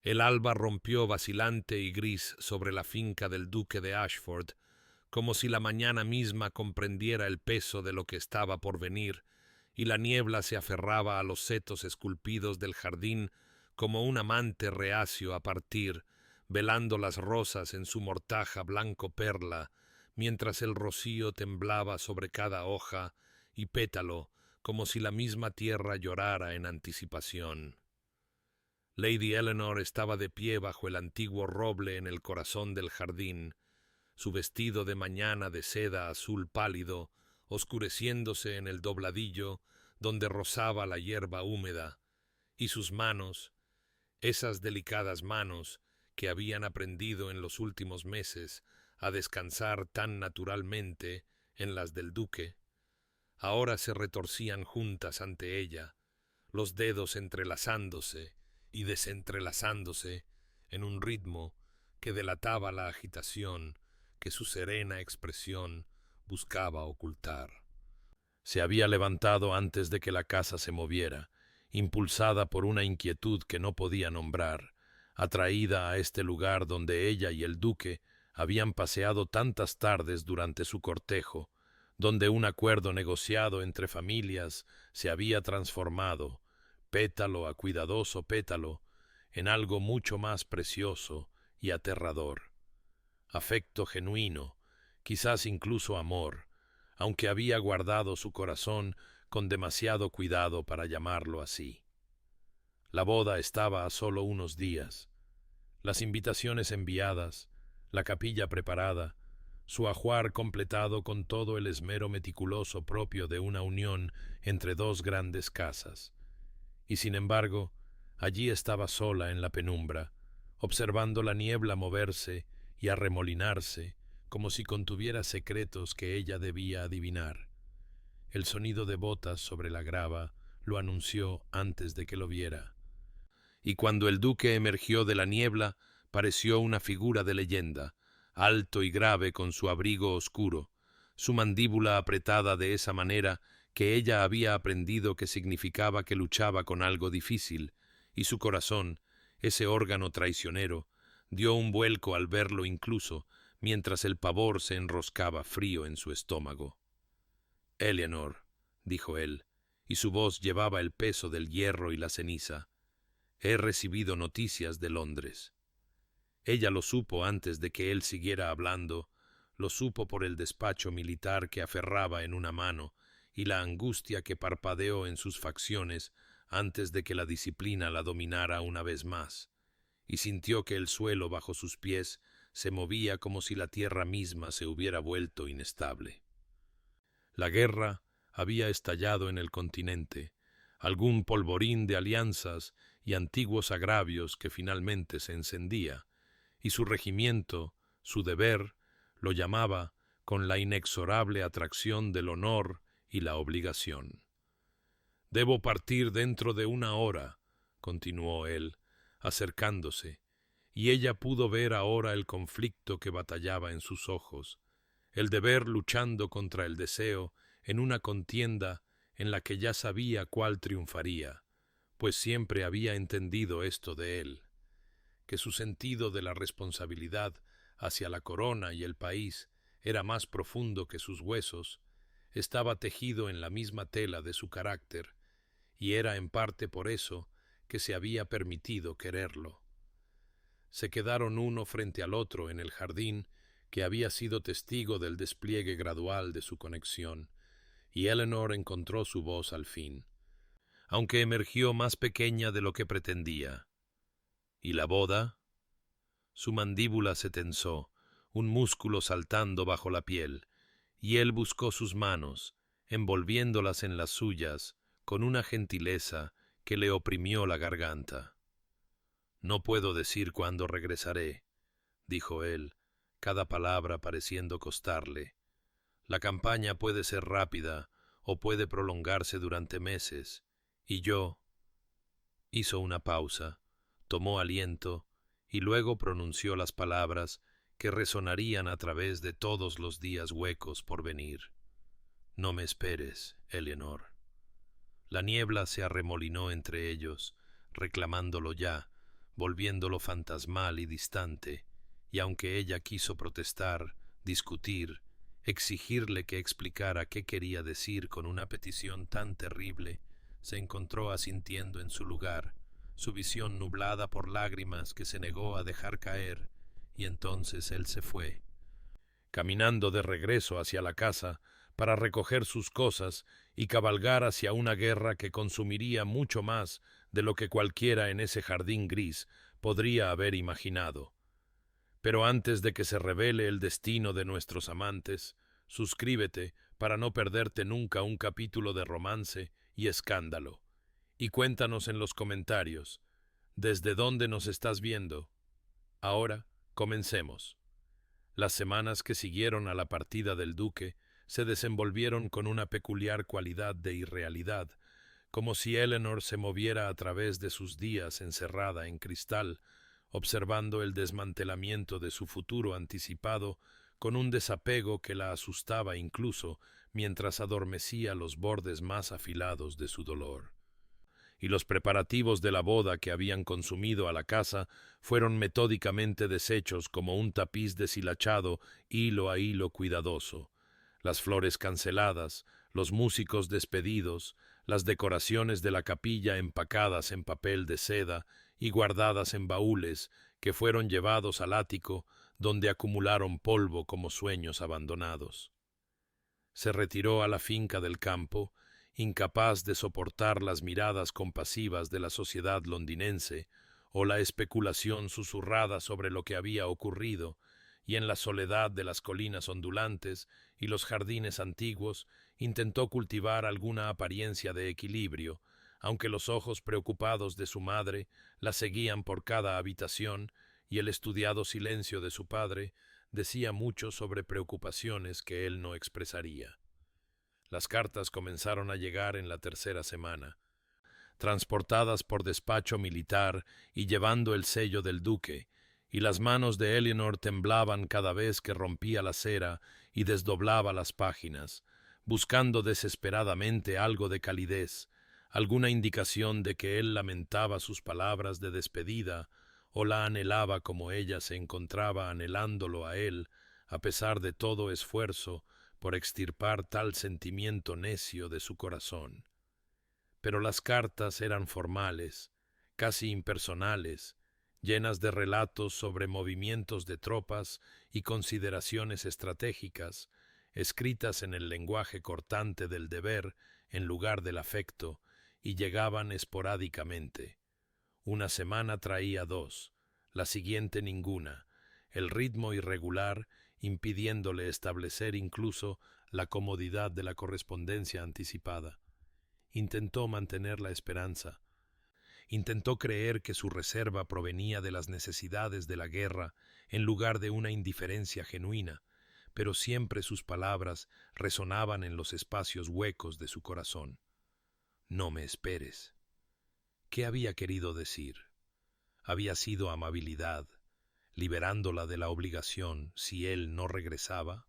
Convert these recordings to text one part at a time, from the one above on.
El alba rompió vacilante y gris sobre la finca del duque de Ashford, como si la mañana misma comprendiera el peso de lo que estaba por venir, y la niebla se aferraba a los setos esculpidos del jardín como un amante reacio a partir, velando las rosas en su mortaja blanco perla, mientras el rocío temblaba sobre cada hoja y pétalo, como si la misma tierra llorara en anticipación. Lady Eleanor estaba de pie bajo el antiguo roble en el corazón del jardín, su vestido de mañana de seda azul pálido, oscureciéndose en el dobladillo donde rozaba la hierba húmeda, y sus manos, esas delicadas manos que habían aprendido en los últimos meses a descansar tan naturalmente en las del duque, ahora se retorcían juntas ante ella, los dedos entrelazándose y desentrelazándose en un ritmo que delataba la agitación que su serena expresión buscaba ocultar. Se había levantado antes de que la casa se moviera, impulsada por una inquietud que no podía nombrar, atraída a este lugar donde ella y el duque habían paseado tantas tardes durante su cortejo, donde un acuerdo negociado entre familias se había transformado, pétalo a cuidadoso pétalo, en algo mucho más precioso y aterrador. Afecto genuino, quizás incluso amor, aunque había guardado su corazón con demasiado cuidado para llamarlo así. La boda estaba a solo unos días. Las invitaciones enviadas, la capilla preparada, su ajuar completado con todo el esmero meticuloso propio de una unión entre dos grandes casas. Y sin embargo, allí estaba sola en la penumbra, observando la niebla moverse y arremolinarse, como si contuviera secretos que ella debía adivinar. El sonido de botas sobre la grava lo anunció antes de que lo viera. Y cuando el duque emergió de la niebla, pareció una figura de leyenda, alto y grave con su abrigo oscuro, su mandíbula apretada de esa manera que ella había aprendido que significaba que luchaba con algo difícil, y su corazón, ese órgano traicionero, dio un vuelco al verlo incluso, mientras el pavor se enroscaba frío en su estómago. «Eleanor», dijo él, y su voz llevaba el peso del hierro y la ceniza, «he recibido noticias de Londres». Ella lo supo antes de que él siguiera hablando, lo supo por el despacho militar que aferraba en una mano y la angustia que parpadeó en sus facciones antes de que la disciplina la dominara una vez más, y sintió que el suelo bajo sus pies se movía como si la tierra misma se hubiera vuelto inestable. La guerra había estallado en el continente, algún polvorín de alianzas y antiguos agravios que finalmente se encendía, y su regimiento, su deber, lo llamaba con la inexorable atracción del honor y la obligación. «Debo partir dentro de una hora», continuó él, acercándose, y ella pudo ver ahora el conflicto que batallaba en sus ojos, el deber luchando contra el deseo en una contienda en la que ya sabía cuál triunfaría, pues siempre había entendido esto de él, que su sentido de la responsabilidad hacia la corona y el país era más profundo que sus huesos, estaba tejido en la misma tela de su carácter, y era en parte por eso que se había permitido quererlo. Se quedaron uno frente al otro en el jardín que había sido testigo del despliegue gradual de su conexión, y Eleanor encontró su voz al fin, aunque emergió más pequeña de lo que pretendía. ¿Y la boda? Su mandíbula se tensó, un músculo saltando bajo la piel, y él buscó sus manos, envolviéndolas en las suyas, con una gentileza que le oprimió la garganta. «No puedo decir cuándo regresaré», dijo él, cada palabra pareciendo costarle. «La campaña puede ser rápida o puede prolongarse durante meses, y yo...» Hizo una pausa, tomó aliento y luego pronunció las palabras que resonarían a través de todos los días huecos por venir. «No me esperes, Eleanor». La niebla se arremolinó entre ellos, reclamándolo ya, volviéndolo fantasmal y distante, y aunque ella quiso protestar, discutir, exigirle que explicara qué quería decir con una petición tan terrible, se encontró asintiendo en su lugar, su visión nublada por lágrimas que se negó a dejar caer, y entonces él se fue. Caminando de regreso hacia la casa para recoger sus cosas y cabalgar hacia una guerra que consumiría mucho más de lo que cualquiera en ese jardín gris podría haber imaginado. Pero antes de que se revele el destino de nuestros amantes, suscríbete para no perderte nunca un capítulo de romance y escándalo. Y cuéntanos en los comentarios, ¿desde dónde nos estás viendo? Ahora, comencemos. Las semanas que siguieron a la partida del duque se desenvolvieron con una peculiar cualidad de irrealidad, como si Eleanor se moviera a través de sus días encerrada en cristal, observando el desmantelamiento de su futuro anticipado con un desapego que la asustaba incluso mientras adormecía los bordes más afilados de su dolor. Y los preparativos de la boda que habían consumido a la casa fueron metódicamente deshechos como un tapiz deshilachado hilo a hilo cuidadoso. Las flores canceladas, los músicos despedidos, las decoraciones de la capilla empacadas en papel de seda y guardadas en baúles que fueron llevados al ático, donde acumularon polvo como sueños abandonados. Se retiró a la finca del campo, incapaz de soportar las miradas compasivas de la sociedad londinense o la especulación susurrada sobre lo que había ocurrido, y en la soledad de las colinas ondulantes y los jardines antiguos intentó cultivar alguna apariencia de equilibrio, aunque los ojos preocupados de su madre la seguían por cada habitación y el estudiado silencio de su padre decía mucho sobre preocupaciones que él no expresaría. Las cartas comenzaron a llegar en la tercera semana, transportadas por despacho militar y llevando el sello del duque, y las manos de Eleanor temblaban cada vez que rompía la cera y desdoblaba las páginas, buscando desesperadamente algo de calidez, alguna indicación de que él lamentaba sus palabras de despedida o la anhelaba como ella se encontraba anhelándolo a él, a pesar de todo esfuerzo por extirpar tal sentimiento necio de su corazón. Pero las cartas eran formales, casi impersonales, llenas de relatos sobre movimientos de tropas y consideraciones estratégicas, escritas en el lenguaje cortante del deber en lugar del afecto, y llegaban esporádicamente. Una semana traía 2, la siguiente ninguna, el ritmo irregular impidiéndole establecer incluso la comodidad de la correspondencia anticipada. Intentó mantener la esperanza. Intentó creer que su reserva provenía de las necesidades de la guerra en lugar de una indiferencia genuina, pero siempre sus palabras resonaban en los espacios huecos de su corazón. No me esperes. ¿Qué había querido decir? ¿Había sido amabilidad, liberándola de la obligación si él no regresaba?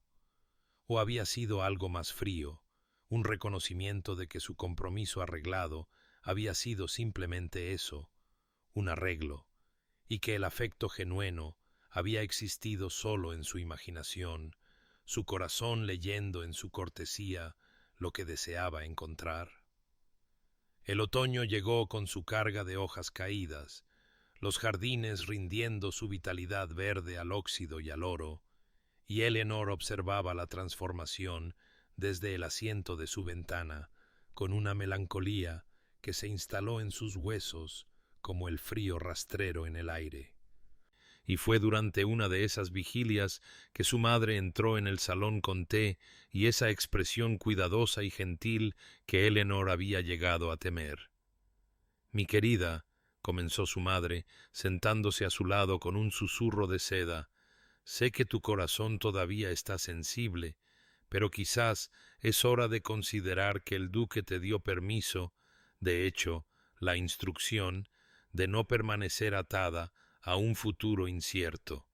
¿O había sido algo más frío, un reconocimiento de que su compromiso arreglado había sido simplemente eso, un arreglo, y que el afecto genuino había existido solo en su imaginación, su corazón leyendo en su cortesía lo que deseaba encontrar? El otoño llegó con su carga de hojas caídas, los jardines rindiendo su vitalidad verde al óxido y al oro, y Eleanor observaba la transformación desde el asiento de su ventana, con una melancolía que se instaló en sus huesos como el frío rastrero en el aire. Y fue durante una de esas vigilias que su madre entró en el salón con té y esa expresión cuidadosa y gentil que Eleanor había llegado a temer. «Mi querida», comenzó su madre, sentándose a su lado con un susurro de seda, «sé que tu corazón todavía está sensible, pero quizás es hora de considerar que el duque te dio permiso, de hecho, la instrucción, de no permanecer atada a un futuro incierto».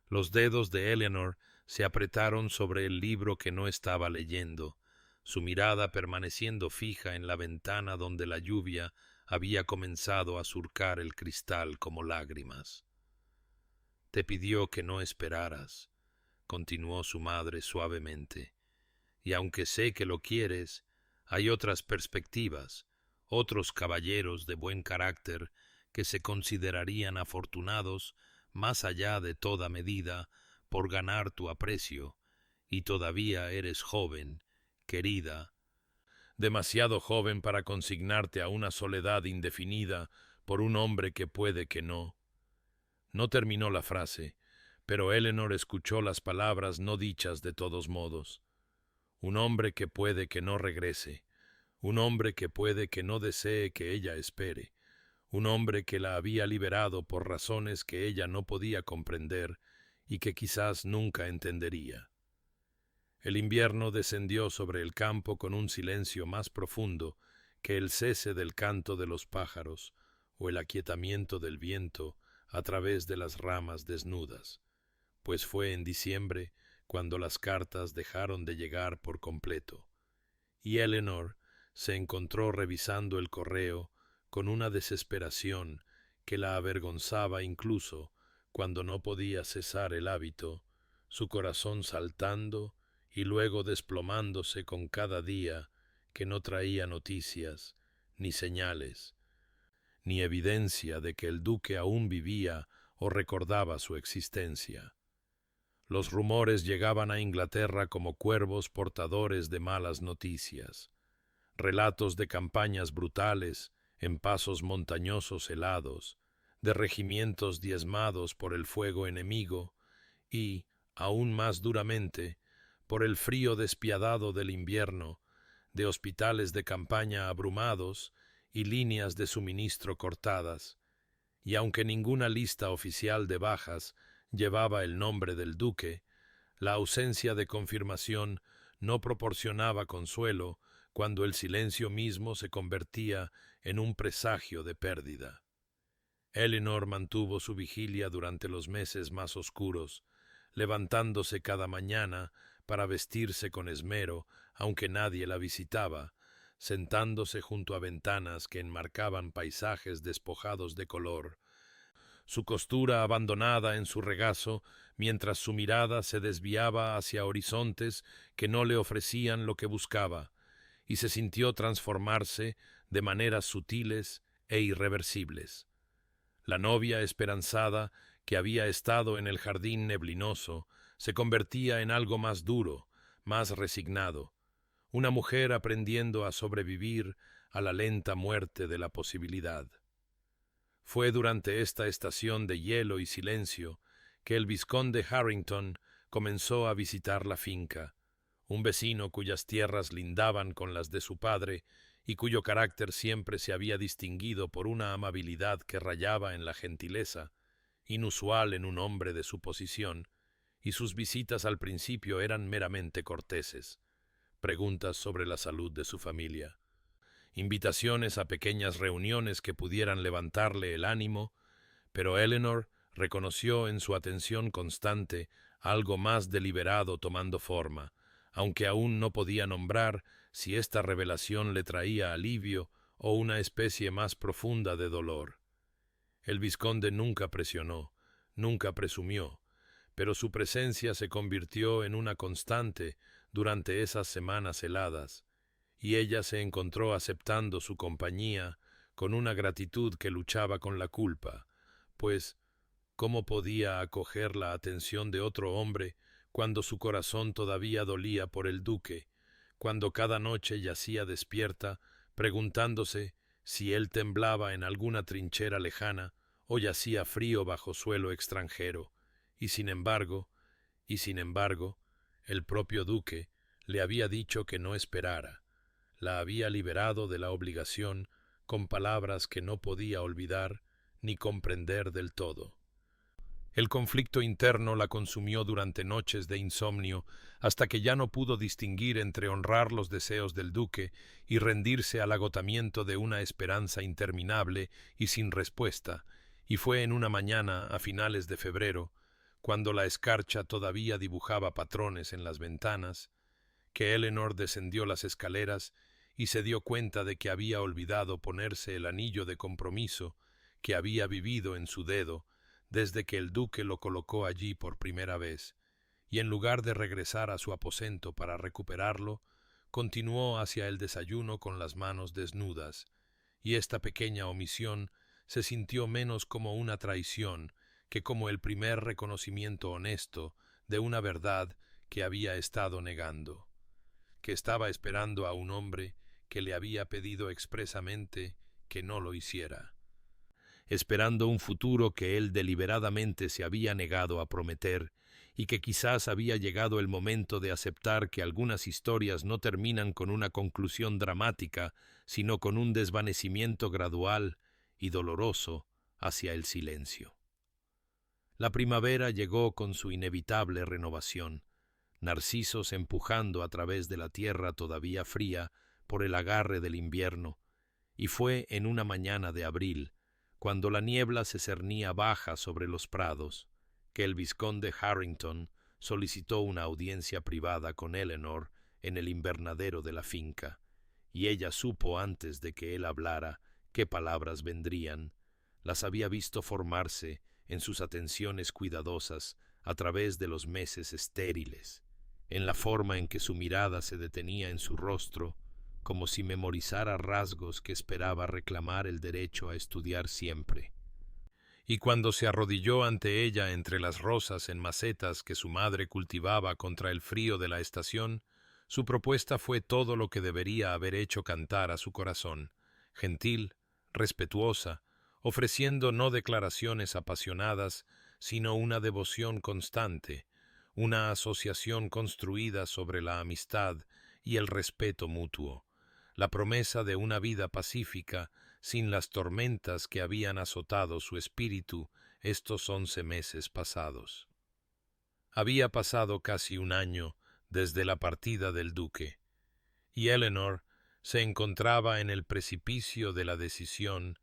Los dedos de Eleanor se apretaron sobre el libro que no estaba leyendo, su mirada permaneciendo fija en la ventana donde la lluvia había comenzado a surcar el cristal como lágrimas. «Te pidió que no esperaras», continuó su madre suavemente, «y aunque sé que lo quieres, hay otras perspectivas, otros caballeros de buen carácter que se considerarían afortunados más allá de toda medida por ganar tu aprecio, y todavía eres joven, querida, demasiado joven para consignarte a una soledad indefinida por un hombre que puede que no». No terminó la frase, pero Eleanor escuchó las palabras no dichas de todos modos. Un hombre que puede que no regrese, un hombre que puede que no desee que ella espere, un hombre que la había liberado por razones que ella no podía comprender y que quizás nunca entendería. El invierno descendió sobre el campo con un silencio más profundo que el cese del canto de los pájaros o el aquietamiento del viento a través de las ramas desnudas, pues fue en diciembre cuando las cartas dejaron de llegar por completo, y Eleanor se encontró revisando el correo con una desesperación que la avergonzaba incluso cuando no podía cesar el hábito, su corazón saltando y luego desplomándose con cada día que no traía noticias, ni señales, ni evidencia de que el duque aún vivía o recordaba su existencia. Los rumores llegaban a Inglaterra como cuervos portadores de malas noticias, relatos de campañas brutales en pasos montañosos helados, de regimientos diezmados por el fuego enemigo y, aún más duramente, por el frío despiadado del invierno, de hospitales de campaña abrumados y líneas de suministro cortadas, y aunque ninguna lista oficial de bajas llevaba el nombre del duque, la ausencia de confirmación no proporcionaba consuelo cuando el silencio mismo se convertía en un presagio de pérdida. Eleanor mantuvo su vigilia durante los meses más oscuros, levantándose cada mañana para vestirse con esmero, aunque nadie la visitaba, sentándose junto a ventanas que enmarcaban paisajes despojados de color, su costura abandonada en su regazo, mientras su mirada se desviaba hacia horizontes que no le ofrecían lo que buscaba, y se sintió transformarse de maneras sutiles e irreversibles. La novia esperanzada, que había estado en el jardín neblinoso, se convertía en algo más duro, más resignado, una mujer aprendiendo a sobrevivir a la lenta muerte de la posibilidad. Fue durante esta estación de hielo y silencio que el vizconde Harrington comenzó a visitar la finca, un vecino cuyas tierras lindaban con las de su padre y cuyo carácter siempre se había distinguido por una amabilidad que rayaba en la gentileza, inusual en un hombre de su posición, y sus visitas al principio eran meramente corteses, preguntas sobre la salud de su familia, invitaciones a pequeñas reuniones que pudieran levantarle el ánimo, pero Eleanor reconoció en su atención constante algo más deliberado tomando forma, aunque aún no podía nombrar si esta revelación le traía alivio o una especie más profunda de dolor. El vizconde nunca presionó, nunca presumió, pero su presencia se convirtió en una constante durante esas semanas heladas, y ella se encontró aceptando su compañía con una gratitud que luchaba con la culpa, pues ¿cómo podía acoger la atención de otro hombre cuando su corazón todavía dolía por el duque, cuando cada noche yacía despierta, preguntándose si él temblaba en alguna trinchera lejana o yacía frío bajo suelo extranjero, y sin embargo, el propio duque le había dicho que no esperara, la había liberado de la obligación con palabras que no podía olvidar ni comprender del todo. El conflicto interno la consumió durante noches de insomnio, hasta que ya no pudo distinguir entre honrar los deseos del duque y rendirse al agotamiento de una esperanza interminable y sin respuesta, y fue en una mañana a finales de febrero, cuando la escarcha todavía dibujaba patrones en las ventanas, que Eleanor descendió las escaleras y se dio cuenta de que había olvidado ponerse el anillo de compromiso que había vivido en su dedo desde que el duque lo colocó allí por primera vez, y en lugar de regresar a su aposento para recuperarlo, continuó hacia el desayuno con las manos desnudas, y esta pequeña omisión se sintió menos como una traición que como el primer reconocimiento honesto de una verdad que había estado negando, que estaba esperando a un hombre que le había pedido expresamente que no lo hiciera, esperando un futuro que él deliberadamente se había negado a prometer, y que quizás había llegado el momento de aceptar que algunas historias no terminan con una conclusión dramática, sino con un desvanecimiento gradual y doloroso hacia el silencio. La primavera llegó con su inevitable renovación, narcisos empujando a través de la tierra todavía fría por el agarre del invierno, y fue en una mañana de abril, cuando la niebla se cernía baja sobre los prados, que el vizconde Harrington solicitó una audiencia privada con Eleanor en el invernadero de la finca, y ella supo antes de que él hablara qué palabras vendrían. Las había visto formarse en sus atenciones cuidadosas a través de los meses estériles, en la forma en que su mirada se detenía en su rostro, como si memorizara rasgos que esperaba reclamar el derecho a estudiar siempre. Y cuando se arrodilló ante ella entre las rosas en macetas que su madre cultivaba contra el frío de la estación, su propuesta fue todo lo que debería haber hecho cantar a su corazón, gentil, respetuosa, ofreciendo no declaraciones apasionadas, sino una devoción constante, una asociación construida sobre la amistad y el respeto mutuo, la promesa de una vida pacífica sin las tormentas que habían azotado su espíritu estos 11 meses pasados. Había pasado casi un año desde la partida del duque, y Eleanor se encontraba en el precipicio de la decisión,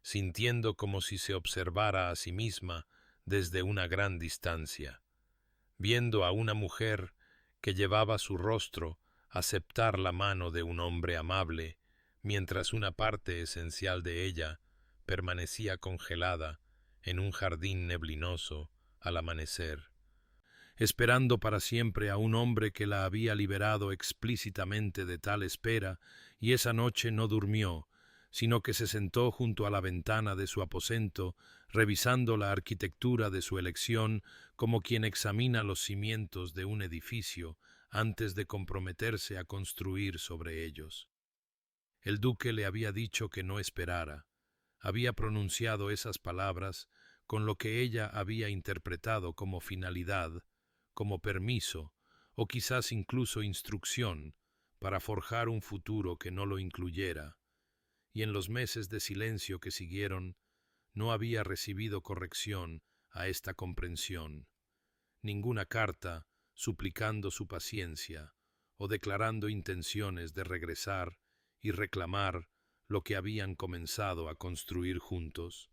sintiendo como si se observara a sí misma desde una gran distancia, viendo a una mujer que llevaba su rostro aceptar la mano de un hombre amable, mientras una parte esencial de ella permanecía congelada en un jardín neblinoso al amanecer, esperando para siempre a un hombre que la había liberado explícitamente de tal espera, y esa noche no durmió, sino que se sentó junto a la ventana de su aposento, revisando la arquitectura de su elección como quien examina los cimientos de un edificio antes de comprometerse a construir sobre ellos. El duque le había dicho que no esperara. Había pronunciado esas palabras con lo que ella había interpretado como finalidad, como permiso, o quizás incluso instrucción, para forjar un futuro que no lo incluyera, y en los meses de silencio que siguieron, no había recibido corrección a esta comprensión, ninguna carta suplicando su paciencia o declarando intenciones de regresar y reclamar lo que habían comenzado a construir juntos.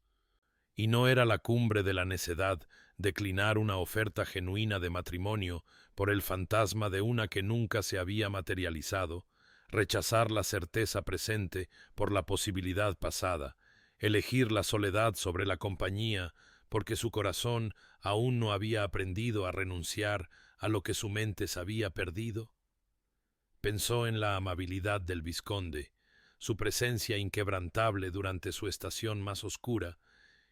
Y no era la cumbre de la necedad declinar una oferta genuina de matrimonio por el fantasma de una que nunca se había materializado, rechazar la certeza presente por la posibilidad pasada, elegir la soledad sobre la compañía, porque su corazón aún no había aprendido a renunciar a lo que su mente sabía perdido. Pensó en la amabilidad del vizconde, su presencia inquebrantable durante su estación más oscura,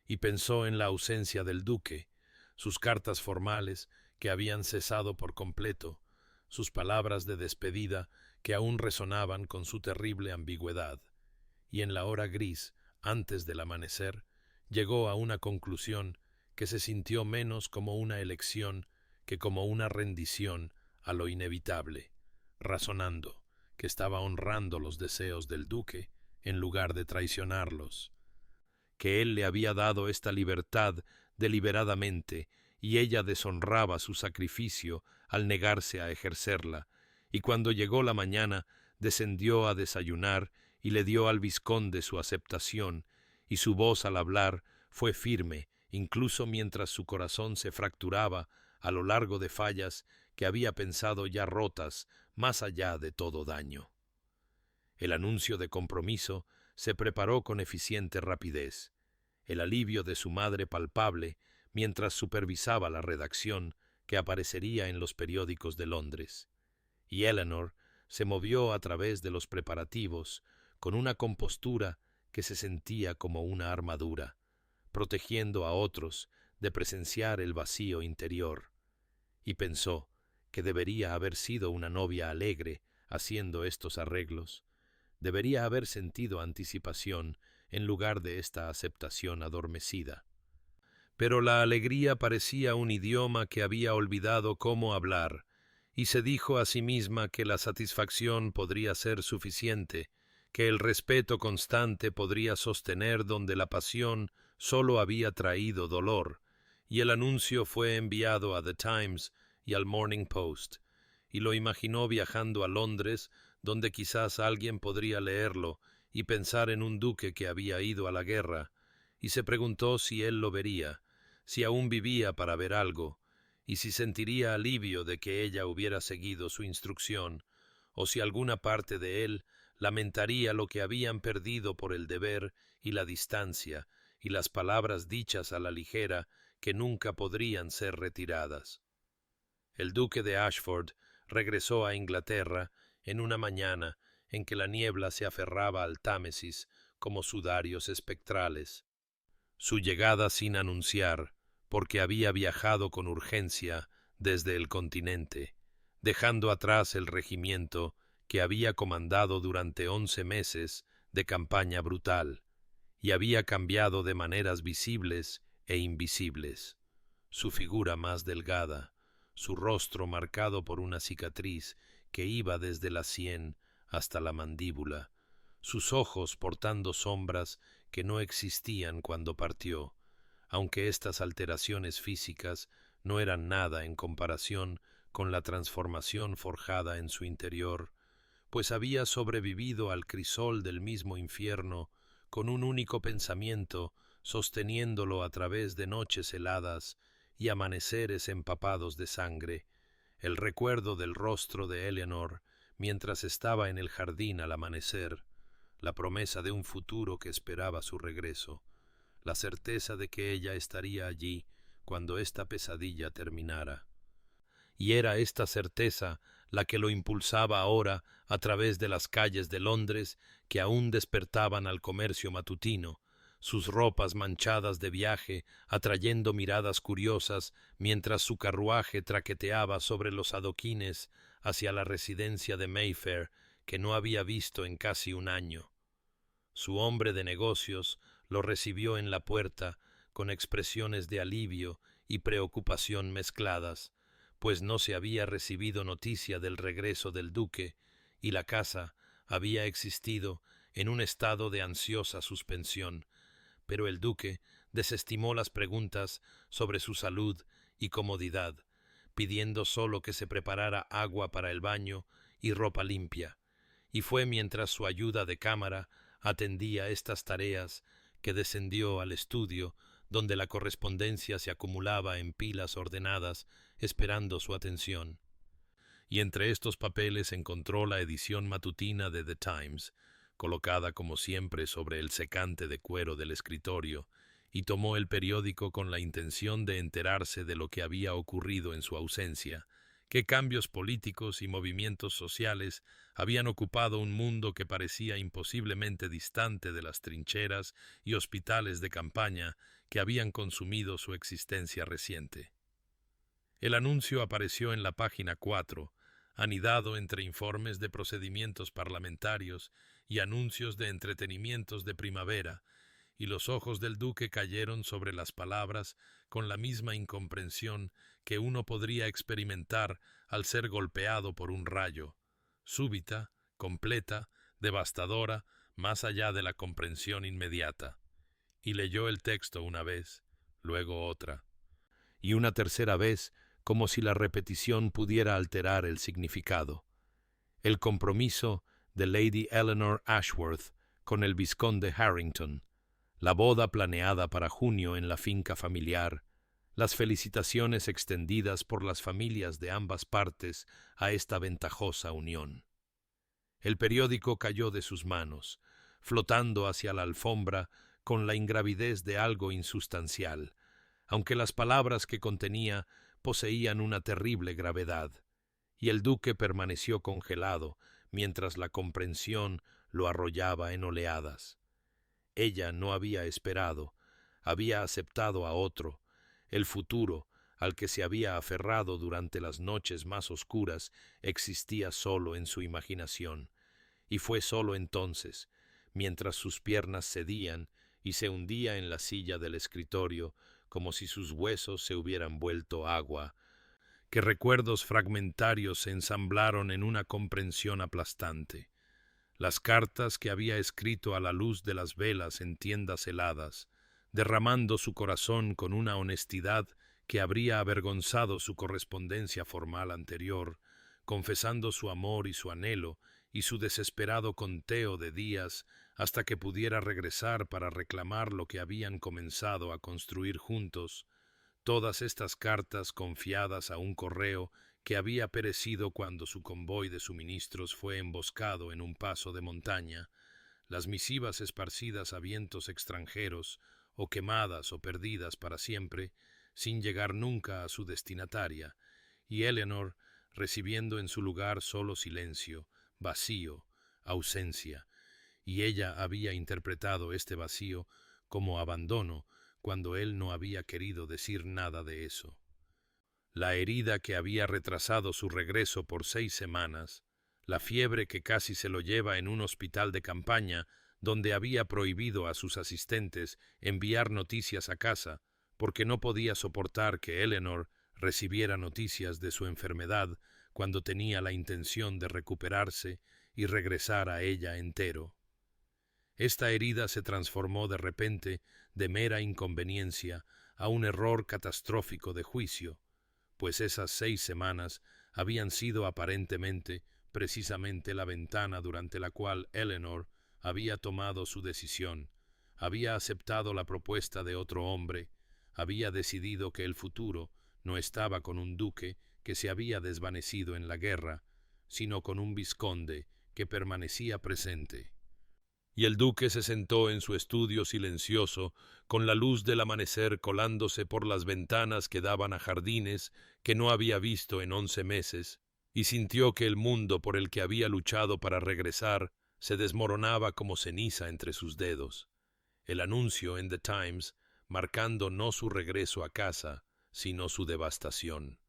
y pensó en la ausencia del duque, sus cartas formales que habían cesado por completo, sus palabras de despedida que aún resonaban con su terrible ambigüedad, y en la hora gris, antes del amanecer, llegó a una conclusión que se sintió menos como una elección que como una rendición a lo inevitable, razonando que estaba honrando los deseos del duque en lugar de traicionarlos, que él le había dado esta libertad deliberadamente y ella deshonraba su sacrificio al negarse a ejercerla, y cuando llegó la mañana descendió a desayunar y le dio al vizconde su aceptación, y su voz al hablar fue firme, incluso mientras su corazón se fracturaba a lo largo de fallas que había pensado ya rotas más allá de todo daño. El anuncio de compromiso se preparó con eficiente rapidez. El alivio de su madre palpable mientras supervisaba la redacción que aparecería en los periódicos de Londres. Y Eleanor se movió a través de los preparativos con una compostura que se sentía como una armadura, protegiendo a otros de presenciar el vacío interior. Y pensó que debería haber sido una novia alegre haciendo estos arreglos. Debería haber sentido anticipación en lugar de esta aceptación adormecida. Pero la alegría parecía un idioma que había olvidado cómo hablar, y se dijo a sí misma que la satisfacción podría ser suficiente, que el respeto constante podría sostener donde la pasión solo había traído dolor, y el anuncio fue enviado a The Times y al Morning Post, y lo imaginó viajando a Londres, donde quizás alguien podría leerlo y pensar en un duque que había ido a la guerra, y se preguntó si él lo vería, si aún vivía para ver algo, y si sentiría alivio de que ella hubiera seguido su instrucción, o si alguna parte de él lamentaría lo que habían perdido por el deber y la distancia, y las palabras dichas a la ligera que nunca podrían ser retiradas. El duque de Ashford regresó a Inglaterra en una mañana en que la niebla se aferraba al Támesis como sudarios espectrales. Su llegada sin anunciar, porque había viajado con urgencia desde el continente, dejando atrás el regimiento que había comandado durante 11 meses de campaña brutal, y había cambiado de maneras visibles e invisibles. Su figura más delgada, su rostro marcado por una cicatriz que iba desde la sien hasta la mandíbula, sus ojos portando sombras que no existían cuando partió, aunque estas alteraciones físicas no eran nada en comparación con la transformación forjada en su interior, pues había sobrevivido al crisol del mismo infierno con un único pensamiento, sosteniéndolo a través de noches heladas y amaneceres empapados de sangre, el recuerdo del rostro de Eleanor mientras estaba en el jardín al amanecer, la promesa de un futuro que esperaba su regreso, la certeza de que ella estaría allí cuando esta pesadilla terminara. Y era esta certeza la que lo impulsaba ahora a través de las calles de Londres que aún despertaban al comercio matutino, sus ropas manchadas de viaje atrayendo miradas curiosas mientras su carruaje traqueteaba sobre los adoquines hacia la residencia de Mayfair que no había visto en casi un año. Su hombre de negocios lo recibió en la puerta con expresiones de alivio y preocupación mezcladas, pues no se había recibido noticia del regreso del duque y la casa había existido en un estado de ansiosa suspensión, pero el duque desestimó las preguntas sobre su salud y comodidad, pidiendo solo que se preparara agua para el baño y ropa limpia, y fue mientras su ayuda de cámara atendía estas tareas que descendió al estudio donde la correspondencia se acumulaba en pilas ordenadas esperando su atención. Y entre estos papeles encontró la edición matutina de The Times, colocada como siempre sobre el secante de cuero del escritorio, y tomó el periódico con la intención de enterarse de lo que había ocurrido en su ausencia, qué cambios políticos y movimientos sociales habían ocupado un mundo que parecía imposiblemente distante de las trincheras y hospitales de campaña que habían consumido su existencia reciente. El anuncio apareció en la página 4, anidado entre informes de procedimientos parlamentarios y anuncios de entretenimientos de primavera, y los ojos del duque cayeron sobre las palabras con la misma incomprensión que uno podría experimentar al ser golpeado por un rayo, súbita, completa, devastadora, más allá de la comprensión inmediata. Y leyó el texto una vez, luego otra, y una tercera vez, como si la repetición pudiera alterar el significado. El compromiso de Lady Eleanor Ashworth con el vizconde Harrington, la boda planeada para junio en la finca familiar, las felicitaciones extendidas por las familias de ambas partes a esta ventajosa unión. El periódico cayó de sus manos, flotando hacia la alfombra con la ingravidez de algo insustancial, aunque las palabras que contenía poseían una terrible gravedad, y el duque permaneció congelado mientras la comprensión lo arrollaba en oleadas. Ella no había esperado, había aceptado a otro. El futuro, al que se había aferrado durante las noches más oscuras, existía solo en su imaginación, y fue solo entonces, mientras sus piernas cedían y se hundía en la silla del escritorio como si sus huesos se hubieran vuelto agua, que recuerdos fragmentarios se ensamblaron en una comprensión aplastante. Las cartas que había escrito a la luz de las velas en tiendas heladas, derramando su corazón con una honestidad que habría avergonzado su correspondencia formal anterior, confesando su amor y su anhelo y su desesperado conteo de días hasta que pudiera regresar para reclamar lo que habían comenzado a construir juntos. Todas estas cartas confiadas a un correo que había perecido cuando su convoy de suministros fue emboscado en un paso de montaña, las misivas esparcidas a vientos extranjeros, o quemadas o perdidas para siempre, sin llegar nunca a su destinataria, y Eleanor recibiendo en su lugar solo silencio, vacío, ausencia, y ella había interpretado este vacío como abandono cuando él no había querido decir nada de eso. La herida que había retrasado su regreso por 6 semanas, la fiebre que casi se lo lleva en un hospital de campaña donde había prohibido a sus asistentes enviar noticias a casa porque no podía soportar que Eleanor recibiera noticias de su enfermedad cuando tenía la intención de recuperarse y regresar a ella entero. Esta herida se transformó de repente de mera inconveniencia a un error catastrófico de juicio, pues esas 6 semanas habían sido aparentemente precisamente la ventana durante la cual Eleanor había tomado su decisión, había aceptado la propuesta de otro hombre, había decidido que el futuro no estaba con un duque que se había desvanecido en la guerra, sino con un vizconde que permanecía presente. Y el duque se sentó en su estudio silencioso, con la luz del amanecer colándose por las ventanas que daban a jardines que no había visto en 11 meses, y sintió que el mundo por el que había luchado para regresar se desmoronaba como ceniza entre sus dedos. El anuncio en The Times, marcando no su regreso a casa, sino su devastación.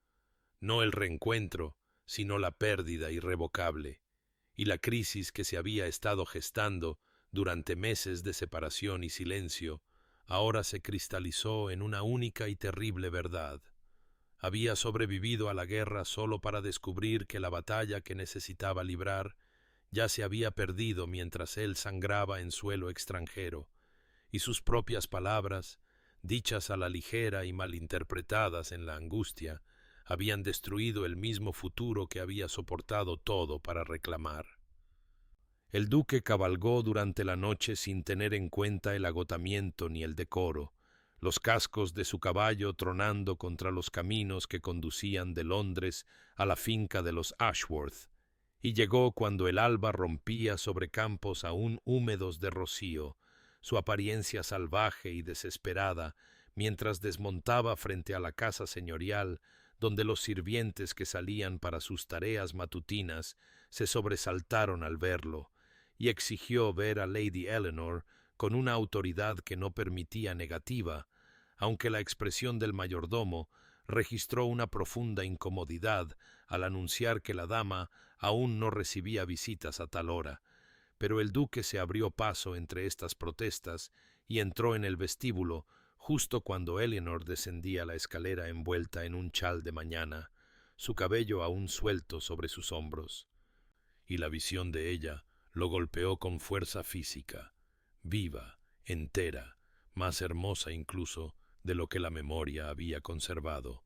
No el reencuentro, sino la pérdida irrevocable. Y la crisis que se había estado gestando durante meses de separación y silencio, ahora se cristalizó en una única y terrible verdad. Había sobrevivido a la guerra solo para descubrir que la batalla que necesitaba librar ya se había perdido mientras él sangraba en suelo extranjero, y sus propias palabras, dichas a la ligera y malinterpretadas en la angustia, habían destruido el mismo futuro que había soportado todo para reclamar. El duque cabalgó durante la noche sin tener en cuenta el agotamiento ni el decoro, los cascos de su caballo tronando contra los caminos que conducían de Londres a la finca de los Ashworth, y llegó cuando el alba rompía sobre campos aún húmedos de rocío, su apariencia salvaje y desesperada, mientras desmontaba frente a la casa señorial, donde los sirvientes que salían para sus tareas matutinas se sobresaltaron al verlo, y exigió ver a Lady Eleanor con una autoridad que no permitía negativa, aunque la expresión del mayordomo registró una profunda incomodidad al anunciar que la dama aún no recibía visitas a tal hora, pero el duque se abrió paso entre estas protestas y entró en el vestíbulo justo cuando Eleanor descendía la escalera envuelta en un chal de mañana, su cabello aún suelto sobre sus hombros, y la visión de ella lo golpeó con fuerza física, viva, entera, más hermosa incluso de lo que la memoria había conservado,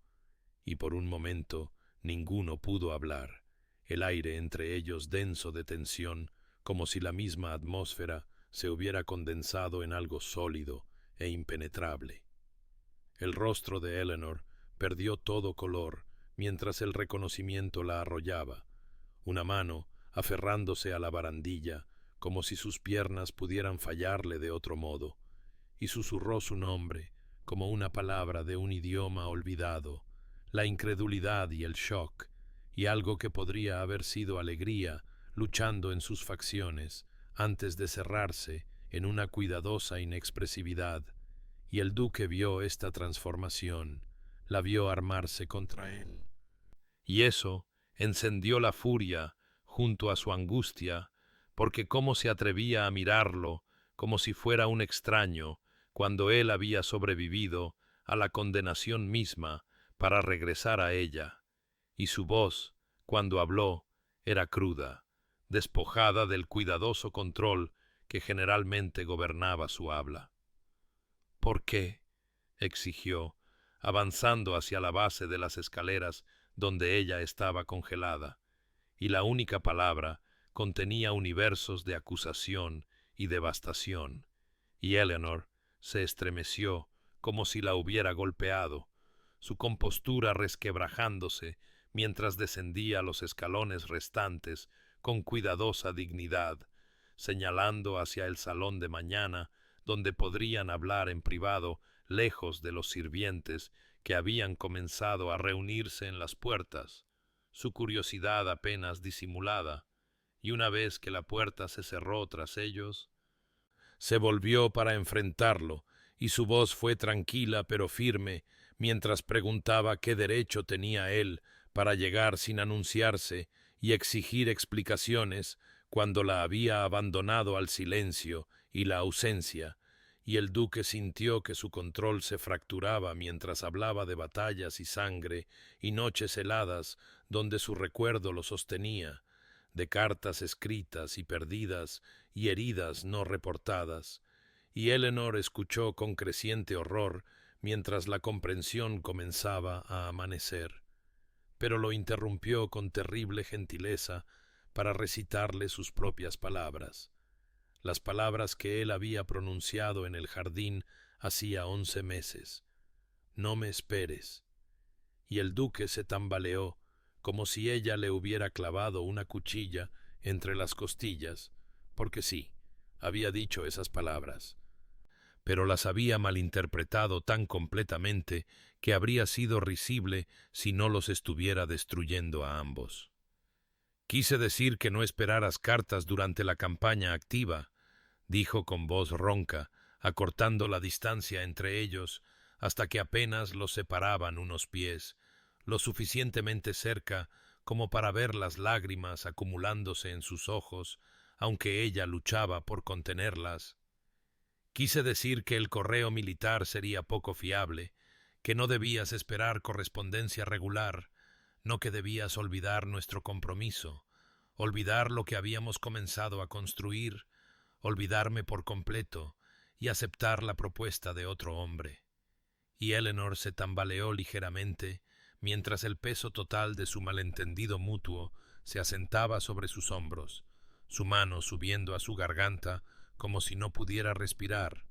y por un momento ninguno pudo hablar, el aire entre ellos denso de tensión, como si la misma atmósfera se hubiera condensado en algo sólido e impenetrable. El rostro de Eleanor perdió todo color mientras el reconocimiento la arrollaba. Una mano aferrándose a la barandilla, como si sus piernas pudieran fallarle de otro modo, y susurró su nombre, como una palabra de un idioma olvidado, la incredulidad y el shock, y algo que podría haber sido alegría, luchando en sus facciones, antes de cerrarse en una cuidadosa inexpresividad. Y el duque vio esta transformación, la vio armarse contra él. Y eso encendió la furia junto a su angustia, porque cómo se atrevía a mirarlo como si fuera un extraño, cuando él había sobrevivido a la condenación misma para regresar a ella, y su voz, cuando habló, era cruda, despojada del cuidadoso control que generalmente gobernaba su habla. ¿Por qué?, exigió, avanzando hacia la base de las escaleras donde ella estaba congelada, y la única palabra contenía universos de acusación y devastación, y Eleanor se estremeció como si la hubiera golpeado, su compostura resquebrajándose mientras descendía los escalones restantes con cuidadosa dignidad, señalando hacia el salón de mañana, donde podrían hablar en privado, lejos de los sirvientes que habían comenzado a reunirse en las puertas, su curiosidad apenas disimulada, y una vez que la puerta se cerró tras ellos, se volvió para enfrentarlo, y su voz fue tranquila pero firme, mientras preguntaba qué derecho tenía él para llegar sin anunciarse y exigir explicaciones cuando la había abandonado al silencio y la ausencia, y el duque sintió que su control se fracturaba mientras hablaba de batallas y sangre y noches heladas donde su recuerdo lo sostenía, de cartas escritas y perdidas y heridas no reportadas, y Eleanor escuchó con creciente horror mientras la comprensión comenzaba a amanecer, pero lo interrumpió con terrible gentileza para recitarle sus propias palabras, las palabras que él había pronunciado en el jardín hacía 11 meses. «No me esperes». Y el duque se tambaleó, como si ella le hubiera clavado una cuchilla entre las costillas, porque sí, había dicho esas palabras, pero las había malinterpretado tan completamente que habría sido risible si no los estuviera destruyendo a ambos. «Quise decir que no esperaras cartas durante la campaña activa», dijo con voz ronca, acortando la distancia entre ellos hasta que apenas los separaban unos pies, lo suficientemente cerca como para ver las lágrimas acumulándose en sus ojos, aunque ella luchaba por contenerlas. «Quise decir que el correo militar sería poco fiable, que no debías esperar correspondencia regular, no que debías olvidar nuestro compromiso, olvidar lo que habíamos comenzado a construir, olvidarme por completo y aceptar la propuesta de otro hombre». Y Eleanor se tambaleó ligeramente mientras el peso total de su malentendido mutuo se asentaba sobre sus hombros, su mano subiendo a su garganta como si no pudiera respirar,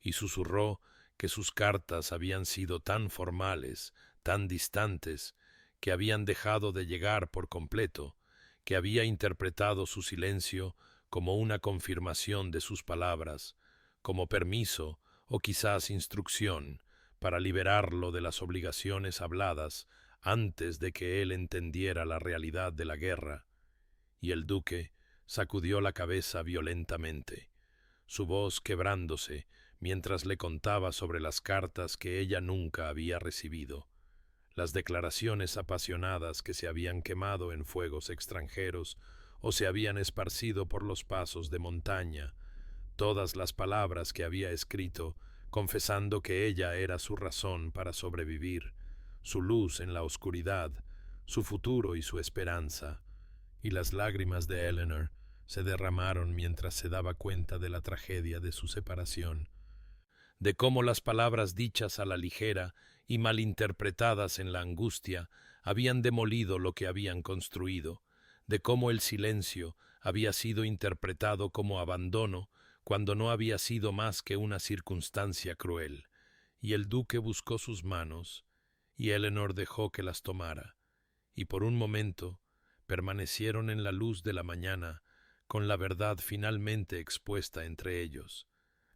y susurró que sus cartas habían sido tan formales, tan distantes, que habían dejado de llegar por completo, que había interpretado su silencio como una confirmación de sus palabras, como permiso o quizás instrucción para liberarlo de las obligaciones habladas antes de que él entendiera la realidad de la guerra. Y el duque sacudió la cabeza violentamente, su voz quebrándose mientras le contaba sobre las cartas que ella nunca había recibido, las declaraciones apasionadas que se habían quemado en fuegos extranjeros o se habían esparcido por los pasos de montaña, todas las palabras que había escrito confesando que ella era su razón para sobrevivir, su luz en la oscuridad, su futuro y su esperanza. Y las lágrimas de Eleanor se derramaron mientras se daba cuenta de la tragedia de su separación, de cómo las palabras dichas a la ligera y malinterpretadas en la angustia habían demolido lo que habían construido, de cómo el silencio había sido interpretado como abandono cuando no había sido más que una circunstancia cruel, y el duque buscó sus manos, y Eleanor dejó que las tomara, y por un momento permanecieron en la luz de la mañana, con la verdad finalmente expuesta entre ellos,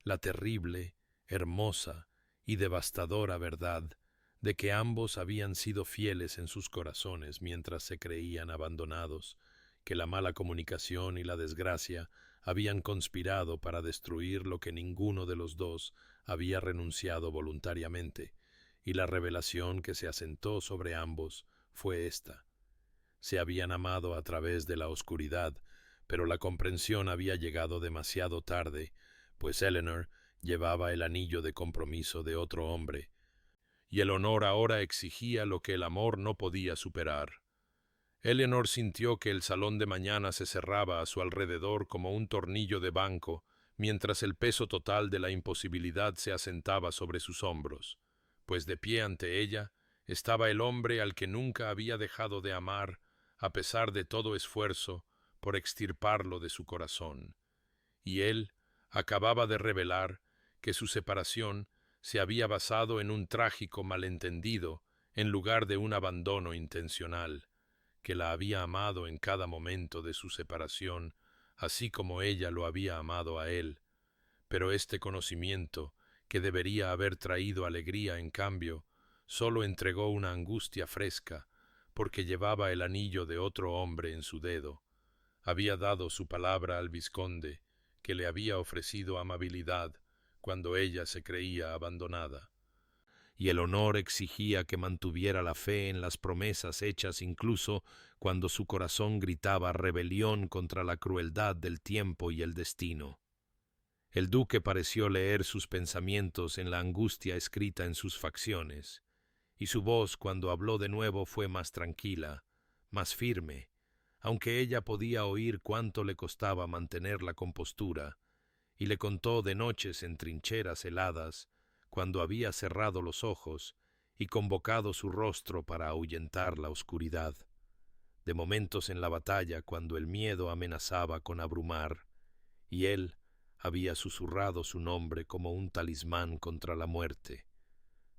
la terrible, hermosa y devastadora verdad de que ambos habían sido fieles en sus corazones mientras se creían abandonados, que la mala comunicación y la desgracia habían conspirado para destruir lo que ninguno de los dos había renunciado voluntariamente, y la revelación que se asentó sobre ambos fue esta. Se habían amado a través de la oscuridad, pero la comprensión había llegado demasiado tarde, pues Eleanor llevaba el anillo de compromiso de otro hombre, y el honor ahora exigía lo que el amor no podía superar. Eleanor sintió que el salón de mañana se cerraba a su alrededor como un tornillo de banco, mientras el peso total de la imposibilidad se asentaba sobre sus hombros, pues de pie ante ella estaba el hombre al que nunca había dejado de amar, a pesar de todo esfuerzo por extirparlo de su corazón. Y él acababa de revelar que su separación se había basado en un trágico malentendido en lugar de un abandono intencional, que la había amado en cada momento de su separación, así como ella lo había amado a él. Pero este conocimiento, que debería haber traído alegría en cambio, solo entregó una angustia fresca, porque llevaba el anillo de otro hombre en su dedo. Había dado su palabra al vizconde, que le había ofrecido amabilidad cuando ella se creía abandonada, y el honor exigía que mantuviera la fe en las promesas hechas incluso cuando su corazón gritaba rebelión contra la crueldad del tiempo y el destino. El duque pareció leer sus pensamientos en la angustia escrita en sus facciones, y su voz cuando habló de nuevo fue más tranquila, más firme, aunque ella podía oír cuánto le costaba mantener la compostura, y le contó de noches en trincheras heladas, cuando había cerrado los ojos y convocado su rostro para ahuyentar la oscuridad, de momentos en la batalla cuando el miedo amenazaba con abrumar, y él había susurrado su nombre como un talismán contra la muerte,